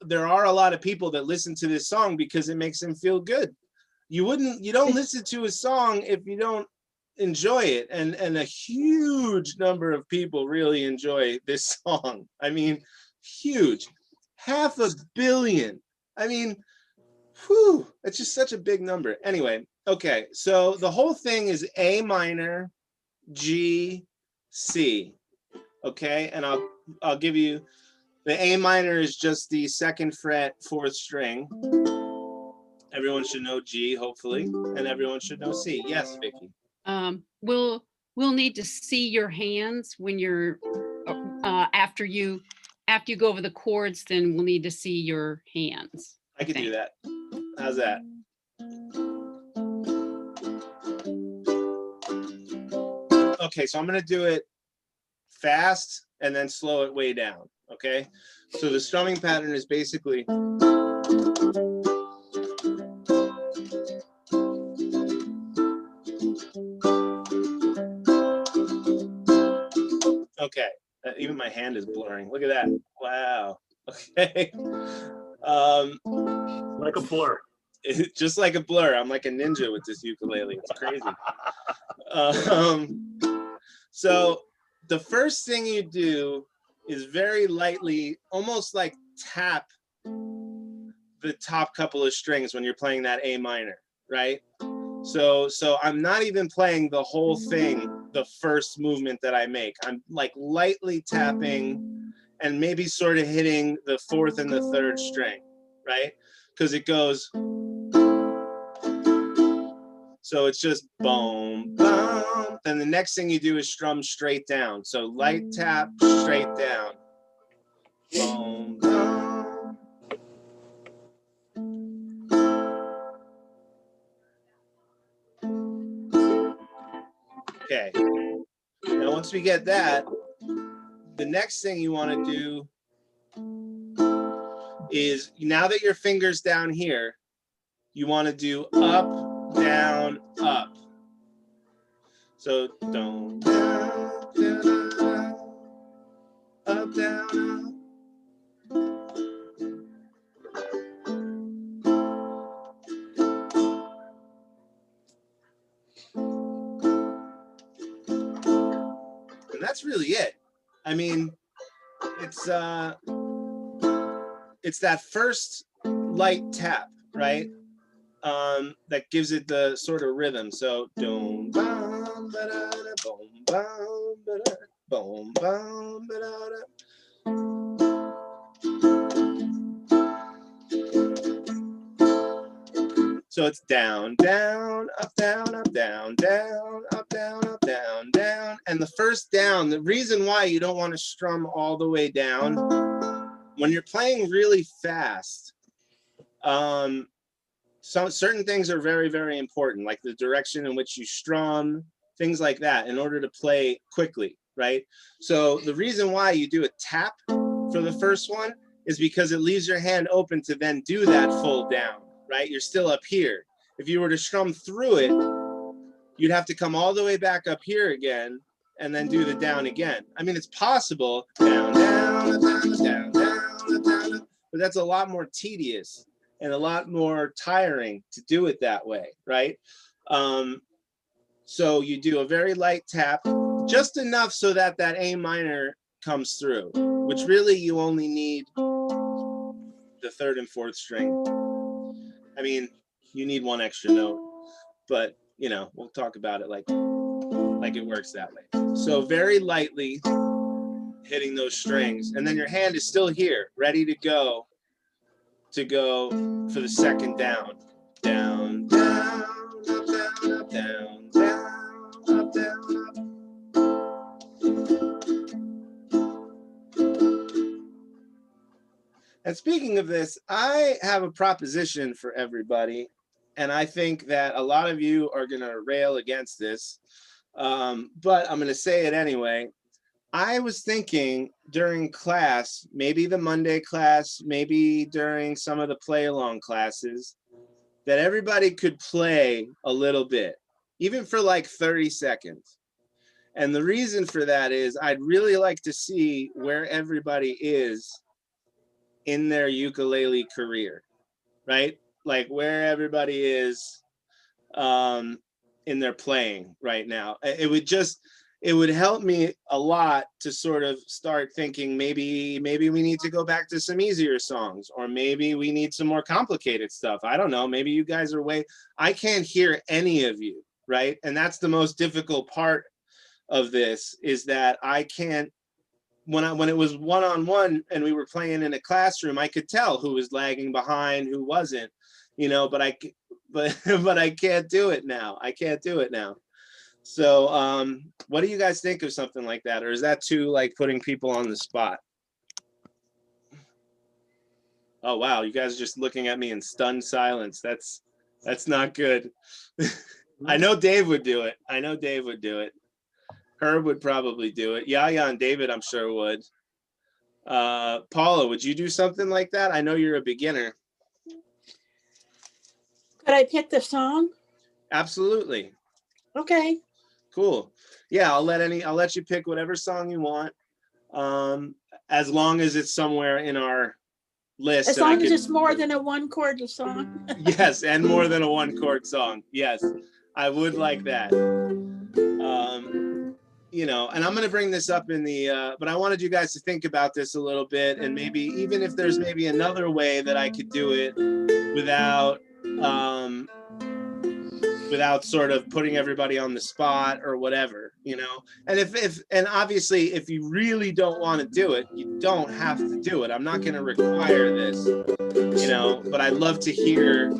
Speaker 2: there are a lot of people that listen to this song because it makes them feel good. You don't listen to a song if you don't enjoy it. And a huge number of people really enjoy this song. I mean, huge. 500 million. I mean, whew, it's just such a big number. Anyway, okay, so the whole thing is A minor, G, C. Okay, and I'll give you, the A minor is just the 2nd fret, 4th string. Everyone should know G, hopefully, and everyone should know C. Yes, Vicky.
Speaker 4: We'll need to see your hands when you're after you go over the chords. Then we'll need to see your hands.
Speaker 2: I could do that. How's that? Okay, so I'm gonna do it fast and then slow it way down. Okay, so the strumming pattern is basically. Okay, even my hand is blurring. Look at that. Wow. Okay.
Speaker 8: Like a blur.
Speaker 2: Just like a blur. I'm like a ninja with this ukulele. It's crazy. So the first thing you do is very lightly, almost like tap the top couple of strings when you're playing that A minor, right? So I'm not even playing the whole thing, the first movement that I make. I'm like lightly tapping and maybe sort of hitting the 4th and the 3rd string, right? Because it goes, so it's just boom, boom. Then the next thing you do is strum straight down. So light tap, straight down. Boom, boom. Okay. Now once we get that, the next thing you want to do is, now that your finger's down here, you want to do up, down, up. So down, down, down, up, down, up. And that's really it. I mean, it's that first light tap, right? That gives it the sort of rhythm. So boom, bum, ba da da, boom, bum, ba da, boom, bum, ba da da. So it's down, down, up, down, up, down, down, up, down, up, down, down. And the first down, the reason why you don't want to strum all the way down, when you're playing really fast, certain things are very, very important, like the direction in which you strum, things like that, in order to play quickly, right? So the reason why you do a tap for the first one is because it leaves your hand open to then do that full down, right? You're still up here. If you were to strum through it, you'd have to come all the way back up here again and then do the down again. I mean, it's possible, down, down, down, down, down, down, but that's a lot more tedious and a lot more tiring to do it that way, right? So you do a very light tap, just enough so that that A minor comes through, which really you only need the 3rd and 4th string. I mean, you need one extra note, but you know, we'll talk about it like it works that way. So very lightly hitting those strings, and then your hand is still here, ready to go for the 2nd down. Down, down, up, down, up, down, down, up, down, up. And speaking of this, I have a proposition for everybody, and I think that a lot of you are going to rail against this, but I'm going to say it anyway. I was thinking during class, maybe the Monday class, maybe during some of the play along classes, that everybody could play a little bit, even for like 30 seconds. And the reason for that is I'd really like to see where everybody is in their ukulele career, right? Like where everybody is in their playing right now. It would help me a lot to sort of start thinking maybe we need to go back to some easier songs, or maybe we need some more complicated stuff. I don't know. Maybe you guys are I can't hear any of you, right? And that's the most difficult part of this, is that I can't, when it was one-on-one and we were playing in a classroom, I could tell who was lagging behind, who wasn't, but I can't do it now. I can't do it now. So what do you guys think of something like that? Or is that too like putting people on the spot? Oh, wow. You guys are just looking at me in stunned silence. That's not good. I know Dave would do it. I know Dave would do it. Herb would probably do it. Yaya and David, I'm sure would. Paula, would you do something like that? I know you're a beginner.
Speaker 5: Could I pick the song?
Speaker 2: Absolutely.
Speaker 5: Okay.
Speaker 2: Cool. Yeah, I'll let you pick whatever song you want. As long as it's somewhere in our list.
Speaker 5: As long as it's more than a one chord song.
Speaker 2: Yes, and more than a one chord song. Yes, I would like that. And I'm going to bring this up in the, but I wanted you guys to think about this a little bit, and maybe even if there's maybe another way that I could do it without sort of putting everybody on the spot or whatever, and obviously if you really don't want to do it, you don't have to do it. I'm not going to require this, but I'd love to hear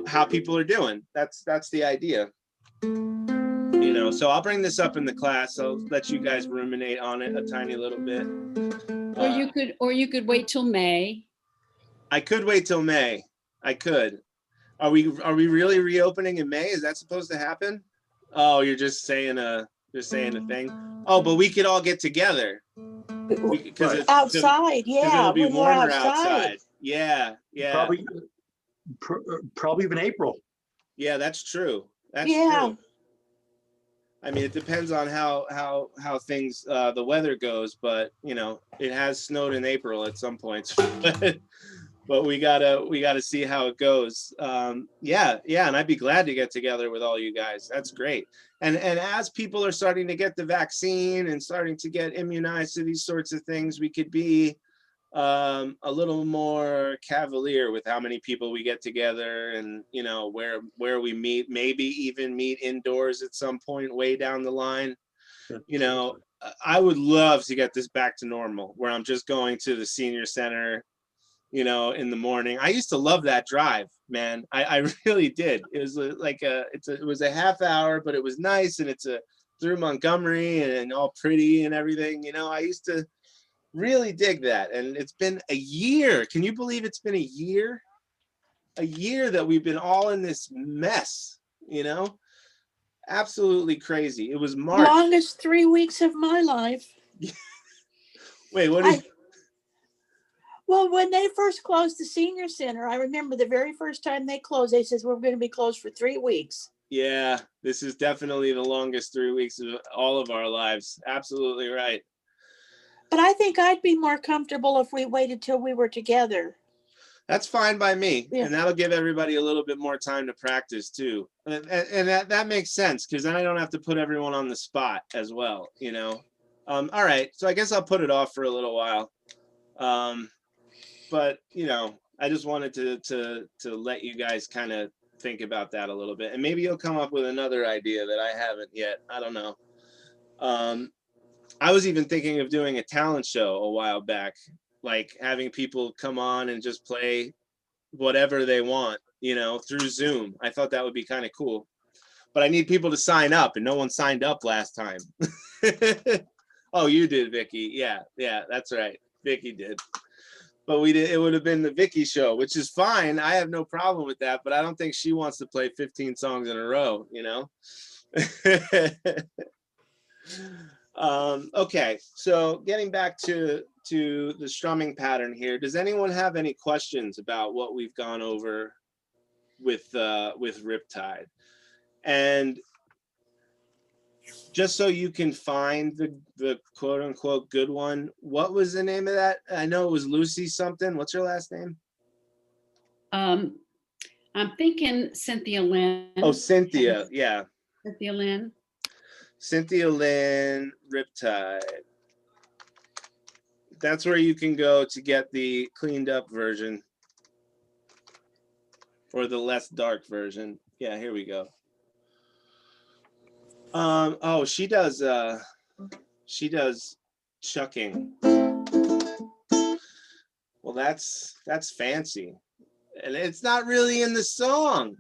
Speaker 2: how people are doing. That's the idea. So I'll bring this up in the class. I'll let you guys ruminate on it a tiny little bit.
Speaker 4: Or you could wait till May.
Speaker 2: I could wait till May. I could. Are we really reopening in May? Is that supposed to happen? Oh, you're just saying a thing. Oh, but we could all get together. Because
Speaker 5: outside, yeah.
Speaker 2: It'll be
Speaker 5: when we're
Speaker 2: warmer outside. Yeah.
Speaker 8: Probably even April.
Speaker 2: Yeah, that's true. That's
Speaker 5: Yeah.
Speaker 2: true. I mean, it depends on how things the weather goes, but it has snowed in April at some points, but we gotta see how it goes. Yeah, and I'd be glad to get together with all you guys. That's great. And as people are starting to get the vaccine and starting to get immunized to these sorts of things, we could be a little more cavalier with how many people we get together, and where we meet, maybe even meet indoors at some point way down the line. I would love to get this back to normal, where I'm just going to the senior center in the morning. I used to love that drive, man. I really did. It was it was a half hour, but it was nice, and it's through Montgomery and all pretty and everything. I used to really dig that. And it's been a year. Can you believe it's been a year? A year that we've been all in this mess, Absolutely crazy. It was March.
Speaker 5: Longest 3 weeks of my life.
Speaker 2: Wait, what is
Speaker 5: Well, when they first closed the senior center, I remember the very first time they closed, they says, we're going to be closed for 3 weeks.
Speaker 2: Yeah, this is definitely the longest 3 weeks of all of our lives. Absolutely right.
Speaker 5: But I think I'd be more comfortable if we waited till we were together.
Speaker 2: That's fine by me.
Speaker 5: Yeah.
Speaker 2: And that'll give everybody a little bit more time to practice too. And that makes sense, because then I don't have to put everyone on the spot as well, All right, so I guess I'll put it off for a little while. But I just wanted to let you guys kind of think about that a little bit, and maybe you'll come up with another idea that I haven't yet. I don't know. I was even thinking of doing a talent show a while back, like having people come on and just play whatever they want, through Zoom. I thought that would be kind of cool, but I need people to sign up, and no one signed up last time. Oh, you did, Vicky. Yeah, that's right. Vicky did. but we did. It would have been the Vicky show, which is fine. I have no problem with that, but I don't think she wants to play 15 songs in a row. You know. Okay, so getting back to the strumming pattern here. Does anyone have any questions about what we've gone over with Riptide? And just so you can find the quote unquote good one, what was the name of that? I know it was Lucy something. What's her last name?
Speaker 4: I'm thinking Cynthia Lynn.
Speaker 2: Oh, Cynthia. Yeah.
Speaker 4: Cynthia Lynn.
Speaker 2: Cynthia Lynn, Riptide. That's where you can go to get the cleaned up version or the less dark version. Yeah, here we go. Oh, she does chucking. Well, that's fancy. And it's not really in the song.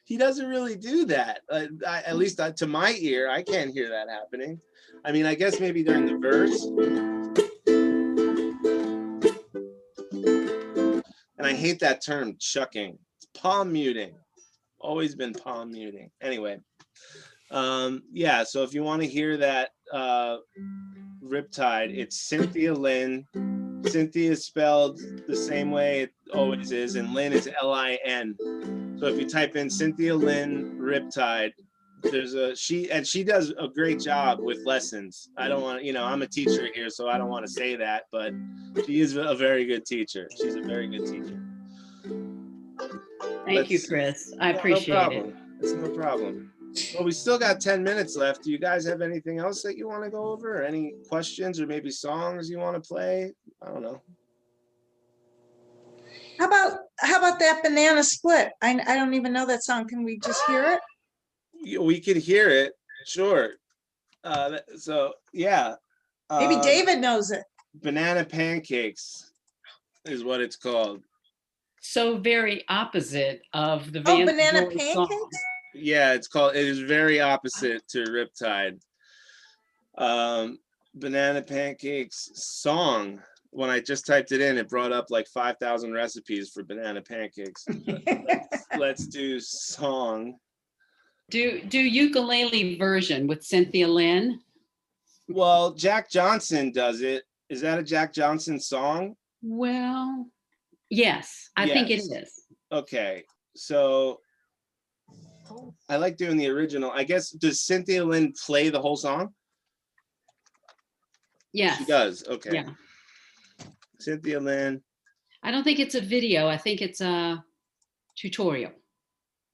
Speaker 2: He doesn't really do that. At least to my ear, I can't hear that happening. I mean, I guess maybe during the verse. And I hate that term, chucking. It's palm muting. Always been palm muting. Anyway, yeah, so if you want to hear that Riptide, it's Cynthia Lynn. Cynthia is spelled the same way it always is, and Lynn is L-I-N. So if you type in Cynthia Lynn Riptide, she does a great job with lessons. I don't want to, I'm a teacher here, so I don't want to say that, but she is a very good teacher. She's a very good teacher.
Speaker 4: Thank you, Chris. I appreciate it.
Speaker 2: It's no problem. Well, we still got 10 minutes left. Do you guys have anything else that you want to go over? Or any questions or maybe songs you want to play? I don't know.
Speaker 1: How about that Banana Split? I don't even know that song. Can we just hear it?
Speaker 2: We could hear it, sure. So yeah.
Speaker 1: Maybe David knows it.
Speaker 2: Banana Pancakes is what it's called.
Speaker 4: So very opposite of the
Speaker 1: Oh,
Speaker 4: Van
Speaker 1: Banana
Speaker 4: Joy
Speaker 1: Pancakes?
Speaker 4: song.
Speaker 2: Yeah, it is very opposite to Riptide. Banana Pancakes song. When I just typed it in, it brought up like 5,000 recipes for banana pancakes. Let's do song.
Speaker 4: Do ukulele version with Cynthia Lynn.
Speaker 2: Well, Jack Johnson does it. Is that a Jack Johnson song?
Speaker 4: Well, yes, I think it is.
Speaker 2: Okay, so I like doing the original. I guess, does Cynthia Lynn play the whole song?
Speaker 4: Yes.
Speaker 2: She does, okay.
Speaker 4: Yeah.
Speaker 2: Cynthia Lynn.
Speaker 4: I don't think it's a video. I think it's a tutorial.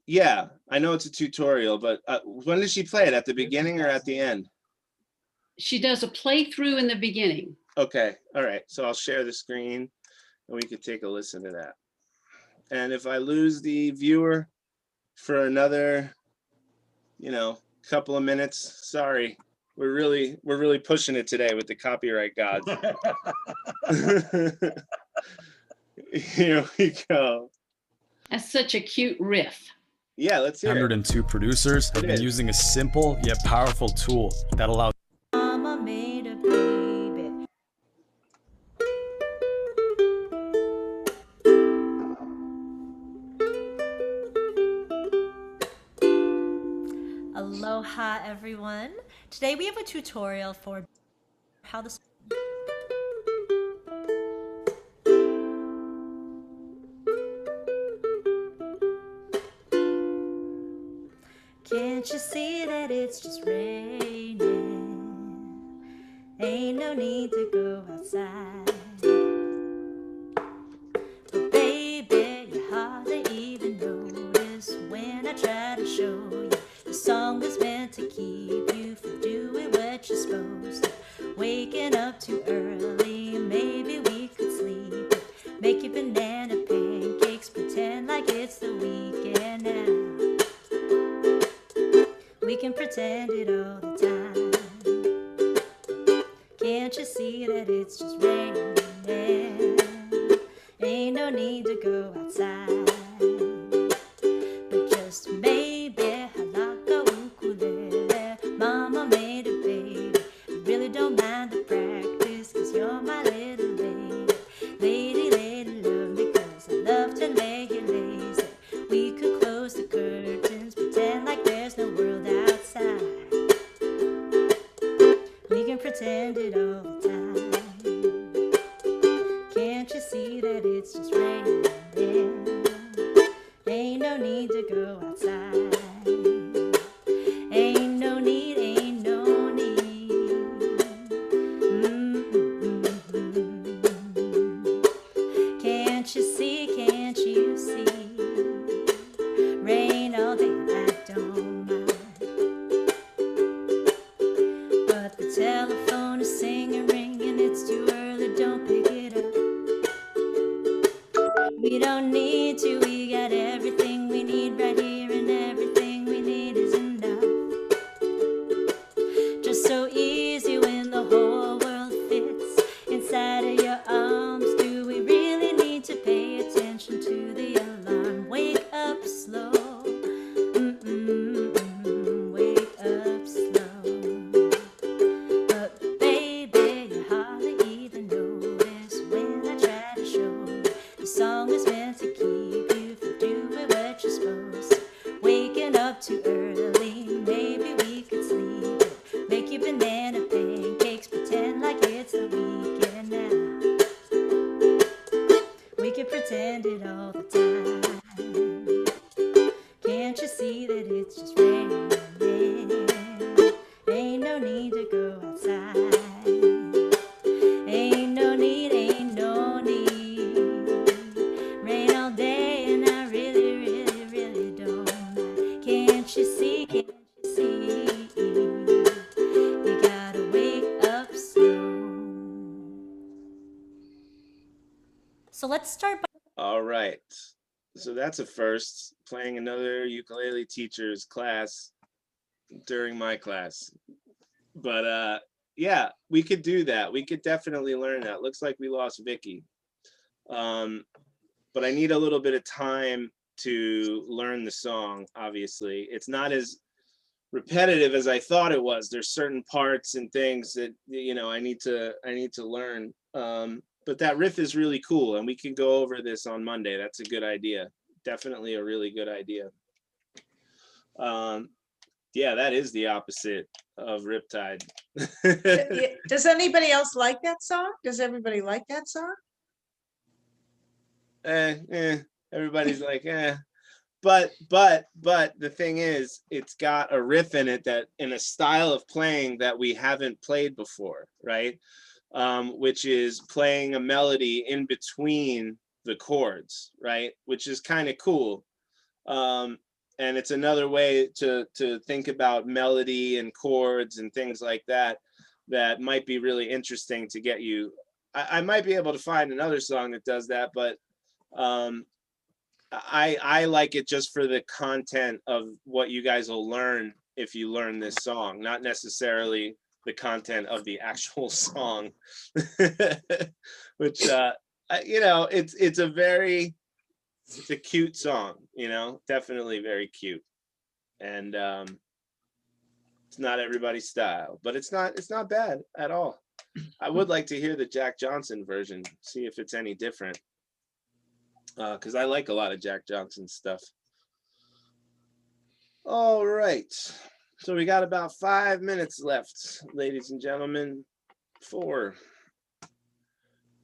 Speaker 2: Yeah, I know it's a tutorial, but when does she play it? At the beginning or at the end?
Speaker 4: She does a playthrough in the beginning.
Speaker 2: Okay, all right. So I'll share the screen and we could take a listen to that. And if I lose the viewer for another, couple of minutes, sorry. We're really pushing it today with the copyright gods. Here we go.
Speaker 4: That's such a cute riff.
Speaker 2: Yeah, let's hear it.
Speaker 9: 102 producers have been using a simple yet powerful tool that allows
Speaker 10: Mama made a baby. Aloha everyone. Today we have a tutorial for how to Can't you see that it's just raining? Ain't no need to go outside. But baby, you hardly even notice when I try to show you the song was meant to keep you from doing what you're supposed to. Waking up too early, maybe we could sleep. Make you banana pancakes, pretend like it's the weekend now. We can pretend it all the time. Can't you see that it's just raining? Ain't no need to go outside. But just maybe halaka ukulele. Mama made a baby. I really don't mind the practice, 'cause you're my little lady. you see that it's just raining? Ain't no need to go outside. Ain't no need, ain't no need. Can't you see, can't you see? Rain all day, I don't mind. But the telephone is singing, ringing, it's too early, don't pick it up. We don't need to, we got everything we need right here, and everything we need is enough. Just so easy when the whole world fits inside of your arms. Do we really need to pay attention to the alarm? Wake up slow. Wake up slow. But baby, you hardly even notice when I try to show you the song is meant to keep you from doing what you're supposed to. Waking up too early, maybe we could sleep it. Make you banana pancakes, pretend like it's the weekend now. We can pretend it all the time. Can't you see that it's just raining? Ain't no need to go outside. Ain't no need, ain't no need. Rain all day and I really, really, really don't mind. Can't you see, can't you see? You gotta wake up slow. So let's start by
Speaker 2: All right. So that's a first, playing another ukulele teacher's class during my class. But yeah, we could do that. We could definitely learn that. Looks like we lost Vicky. But I need a little bit of time to learn the song, obviously. It's not as repetitive as I thought it was. There's certain parts and things that, you know, I need to learn. But that riff is really cool, and we can go over this on Monday. That's a good idea. Definitely a really good idea. Yeah, that is the opposite of Riptide.
Speaker 1: Does anybody else like that song? Does everybody like that song?
Speaker 2: Everybody's like, but the thing is, it's got a riff in it that in a style of playing that we haven't played before, right? Which is playing a melody in between the chords, right? Which is kind of cool. And it's another way to think about melody and chords and things like that, that might be really interesting to get you. I might be able to find another song that does that, but I like it just for the content of what you guys will learn if you learn this song, not necessarily the content of the actual song. Which you know, it's a cute song, you know, definitely very cute. And it's not everybody's style, but it's not bad at all. I would like to hear the Jack Johnson version, see if it's any different. Because I like a lot of Jack Johnson stuff. All right. So we got about 5 minutes left, ladies and gentlemen. 4.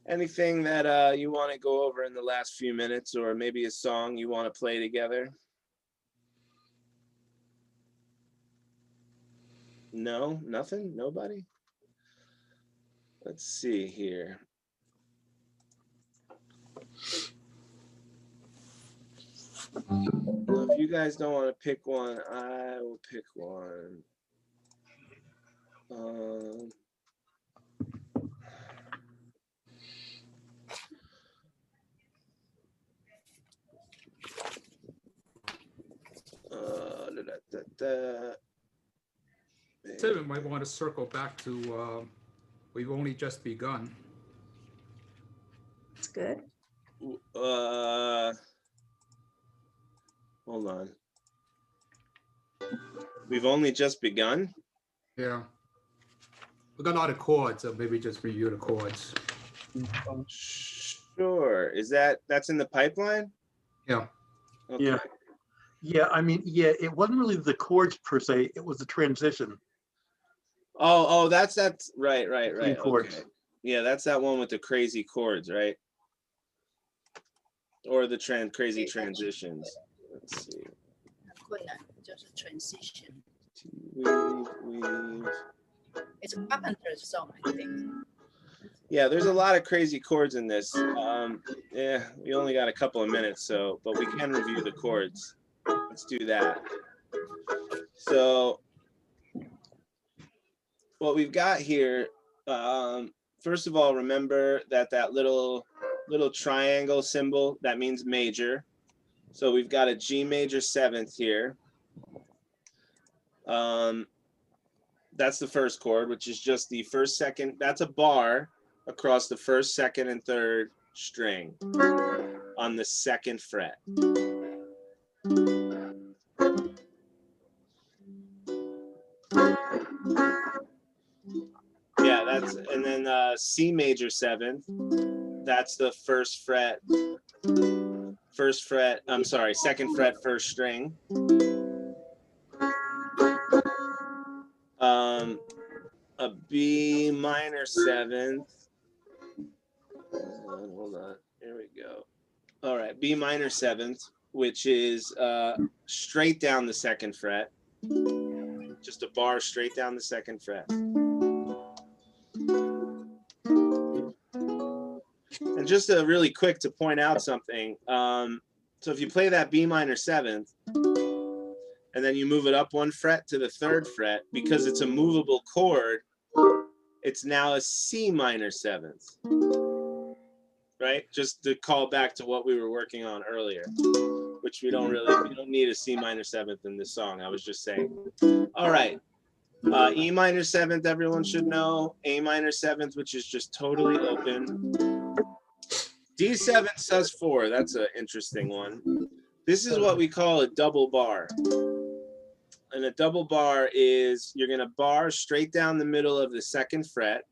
Speaker 2: Anything that you want to go over in the last few minutes, or maybe a song you want to play together? No, nothing, nobody? Let's see here. Well, if you guys don't want to pick one, I will pick one.
Speaker 7: So we might want to circle back to We've Only Just Begun.
Speaker 1: That's good.
Speaker 2: Hold on. We've Only Just Begun?
Speaker 7: Yeah. We got a lot of chords, so maybe just review the chords.
Speaker 2: Sure. That's in the pipeline?
Speaker 7: Yeah.
Speaker 2: Okay.
Speaker 8: Yeah. Yeah, I mean, yeah, it wasn't really the chords per se, it was the transition.
Speaker 2: Oh, that's right.
Speaker 8: Between chords.
Speaker 2: Okay. Yeah, that's that one with the crazy chords, right? or the crazy transitions. Let's see.
Speaker 3: 困难就是 transition.
Speaker 2: Weave.
Speaker 3: It's a Carpenter song, I think.
Speaker 2: Yeah, there's a lot of crazy chords in this. Yeah, we only got a couple of minutes, so but we can review the chords. Let's do that. So what we've got here, first of all, remember that little triangle symbol, that means major. So we've got a G major 7th here. That's the first chord, which is just the first, second, that's a bar across the first, second, and third string on the 2nd fret. Yeah, that's, and then C major 7th, that's the first fret, I'm sorry, 2nd fret, 1st string. A B minor 7th. Hold on, here we go. All right, B minor 7th, which is straight down the 2nd fret. Just a bar straight down the 2nd fret. And just really quick to point out something. So if you play that B minor 7th, and then you move it up 1 fret to the 3rd fret, because it's a movable chord, it's now a C minor 7th. Right? Just to call back to what we were working on earlier, which we don't need a C minor 7th in this song. I was just saying. All right. E minor 7th, everyone should know. A minor 7th, which is just totally open. D7 sus4, that's an interesting one. This is what we call a double bar. And a double bar is you're going to bar straight down the middle of the 2nd fret.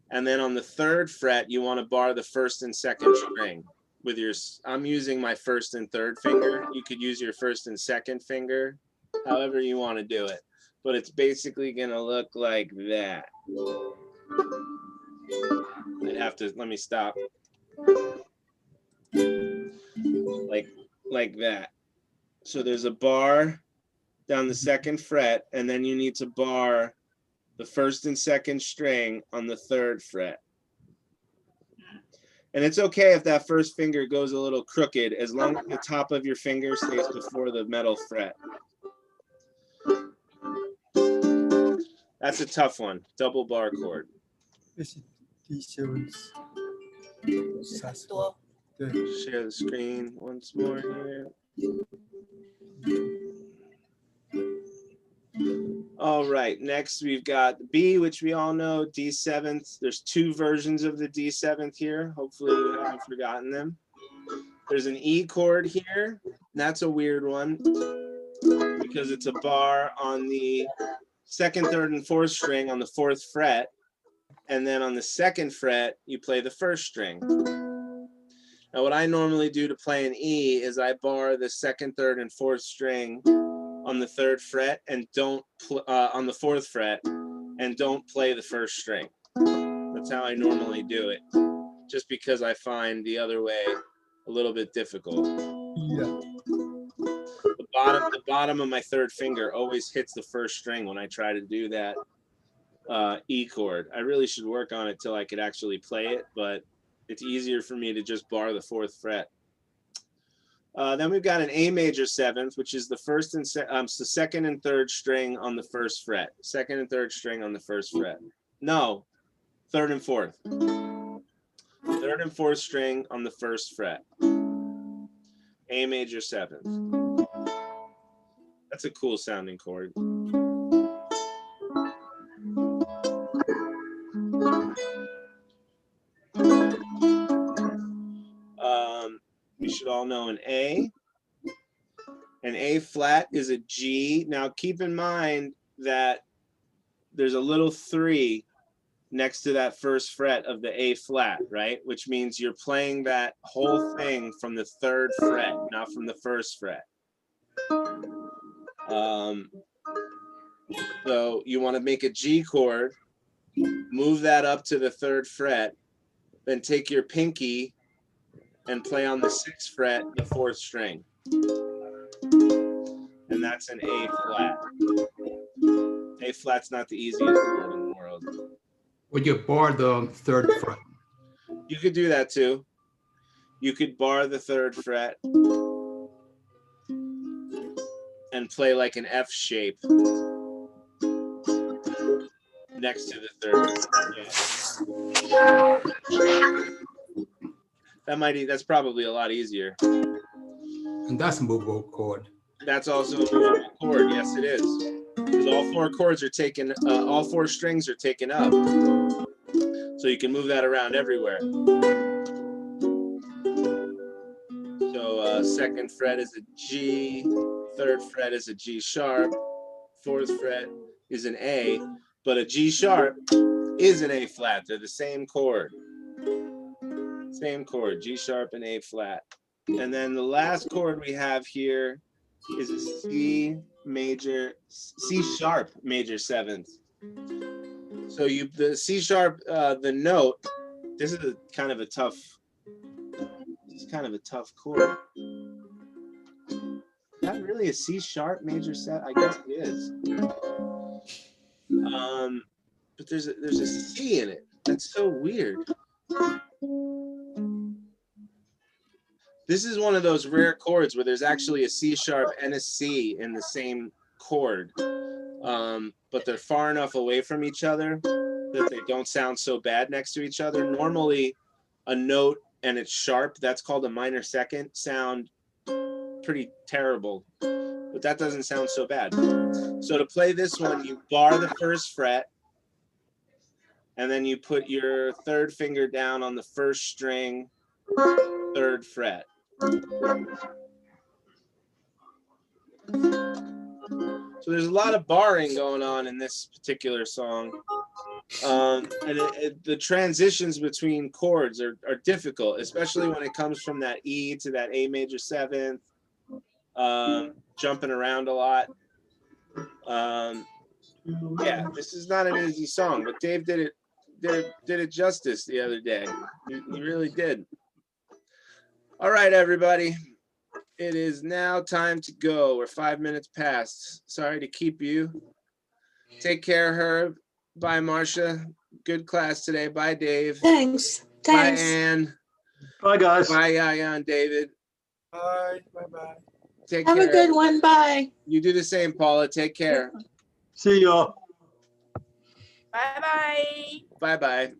Speaker 2: And then on the 3rd fret, you want to bar the 1st and 2nd string with your, I'm using my 1st and 3rd finger. You could use your 1st and 2nd finger, however you want to do it. But it's basically going to look like that. I'd have to, let me stop. Like that. So there's a bar down the 2nd fret, and then you need to bar the 1st and 2nd string on the 3rd fret. And it's okay if that 1st finger goes a little crooked, as long as the top of your finger stays before the metal fret. That's a tough one, double bar chord. Share the screen once more here. All right, next we've got B, which we all know, D7th. There's 2 versions of the D7th here. Hopefully you haven't forgotten them. There's an E chord here. That's a weird one because it's a bar on the 2nd, 3rd, and 4th string on the 4th fret. And then on the 2nd fret, you play the 1st string. Now, what I normally do to play an E is I bar the 2nd, 3rd, and 4th string on the 3rd fret and don't on the 4th fret and don't play the 1st string. That's how I normally do it, just because I find the other way a little bit difficult.
Speaker 6: Yeah.
Speaker 2: The bottom of my 3rd finger always hits the 1st string when I try to do that E chord. I really should work on it till I could actually play it, but it's easier for me to just bar the 4th fret. Then we've got an A major 7th, which is the 1st and the 2nd and 3rd string on the 1st fret. 2nd and 3rd string on the 1st fret. No, 3rd and 4th. 3rd and 4th string on the 1st fret. A major 7th. That's a cool sounding chord. We should all know an A. An A flat is a G. Now keep in mind that there's a little 3 next to that 1st fret of the A flat, right? Which means you're playing that whole thing from the 3rd fret, not from the 1st fret. So you want to make a G chord, move that up to the 3rd fret, then take your pinky and play on the 6th fret, the 4th string. And that's an A flat. A flat's not the easiest chord in the world.
Speaker 7: Would you bar the 3rd fret?
Speaker 2: You could do that too. You could bar the 3rd fret and play like an F shape next to the 3rd. Yeah. That's probably a lot easier.
Speaker 7: And that's a movable chord.
Speaker 2: That's also a movable chord. Yes, it is. Because all 4 chords are taken, all 4 strings are taken up. So you can move that around everywhere. So 2nd fret is a G, 3rd fret is a G sharp, 4th fret is an A, but a G sharp is an A flat. They're the same chord. Same chord, G sharp and A flat. And then the last chord we have here is a C sharp major 7th. So the C sharp, the note, this is kind of a tough chord. Is that really a C sharp major 7th? I guess it is. But there's a C in it. That's so weird. This is one of those rare chords where there's actually a C sharp and a C in the same chord, but they're far enough away from each other that they don't sound so bad next to each other. Normally, a note and it's sharp, that's called a minor 2nd, sound pretty terrible, but that doesn't sound so bad. So to play this one, you bar the 1st fret, and then you put your 3rd finger down on the 1st string, 3rd fret. So there's a lot of barring going on in this particular song. And the transitions between chords are difficult, especially when it comes from that E to that A major 7th, jumping around a lot. Yeah, this is not an easy song, but Dave did it justice the other day. He really did. All right, everybody. It is now time to go. We're 5 minutes past. Sorry to keep you. Take care, Herb. Bye, Marcia. Good class today. Bye, Dave.
Speaker 5: Thanks.
Speaker 2: Bye, Ann.
Speaker 8: Bye, guys.
Speaker 2: Bye, Yaya and David.
Speaker 6: Bye. Bye.
Speaker 2: Take
Speaker 5: Have
Speaker 2: care.
Speaker 5: a good one. Bye.
Speaker 2: You do the same, Paula. Take care.
Speaker 8: See y'all.
Speaker 3: Bye-bye.
Speaker 2: Bye-bye.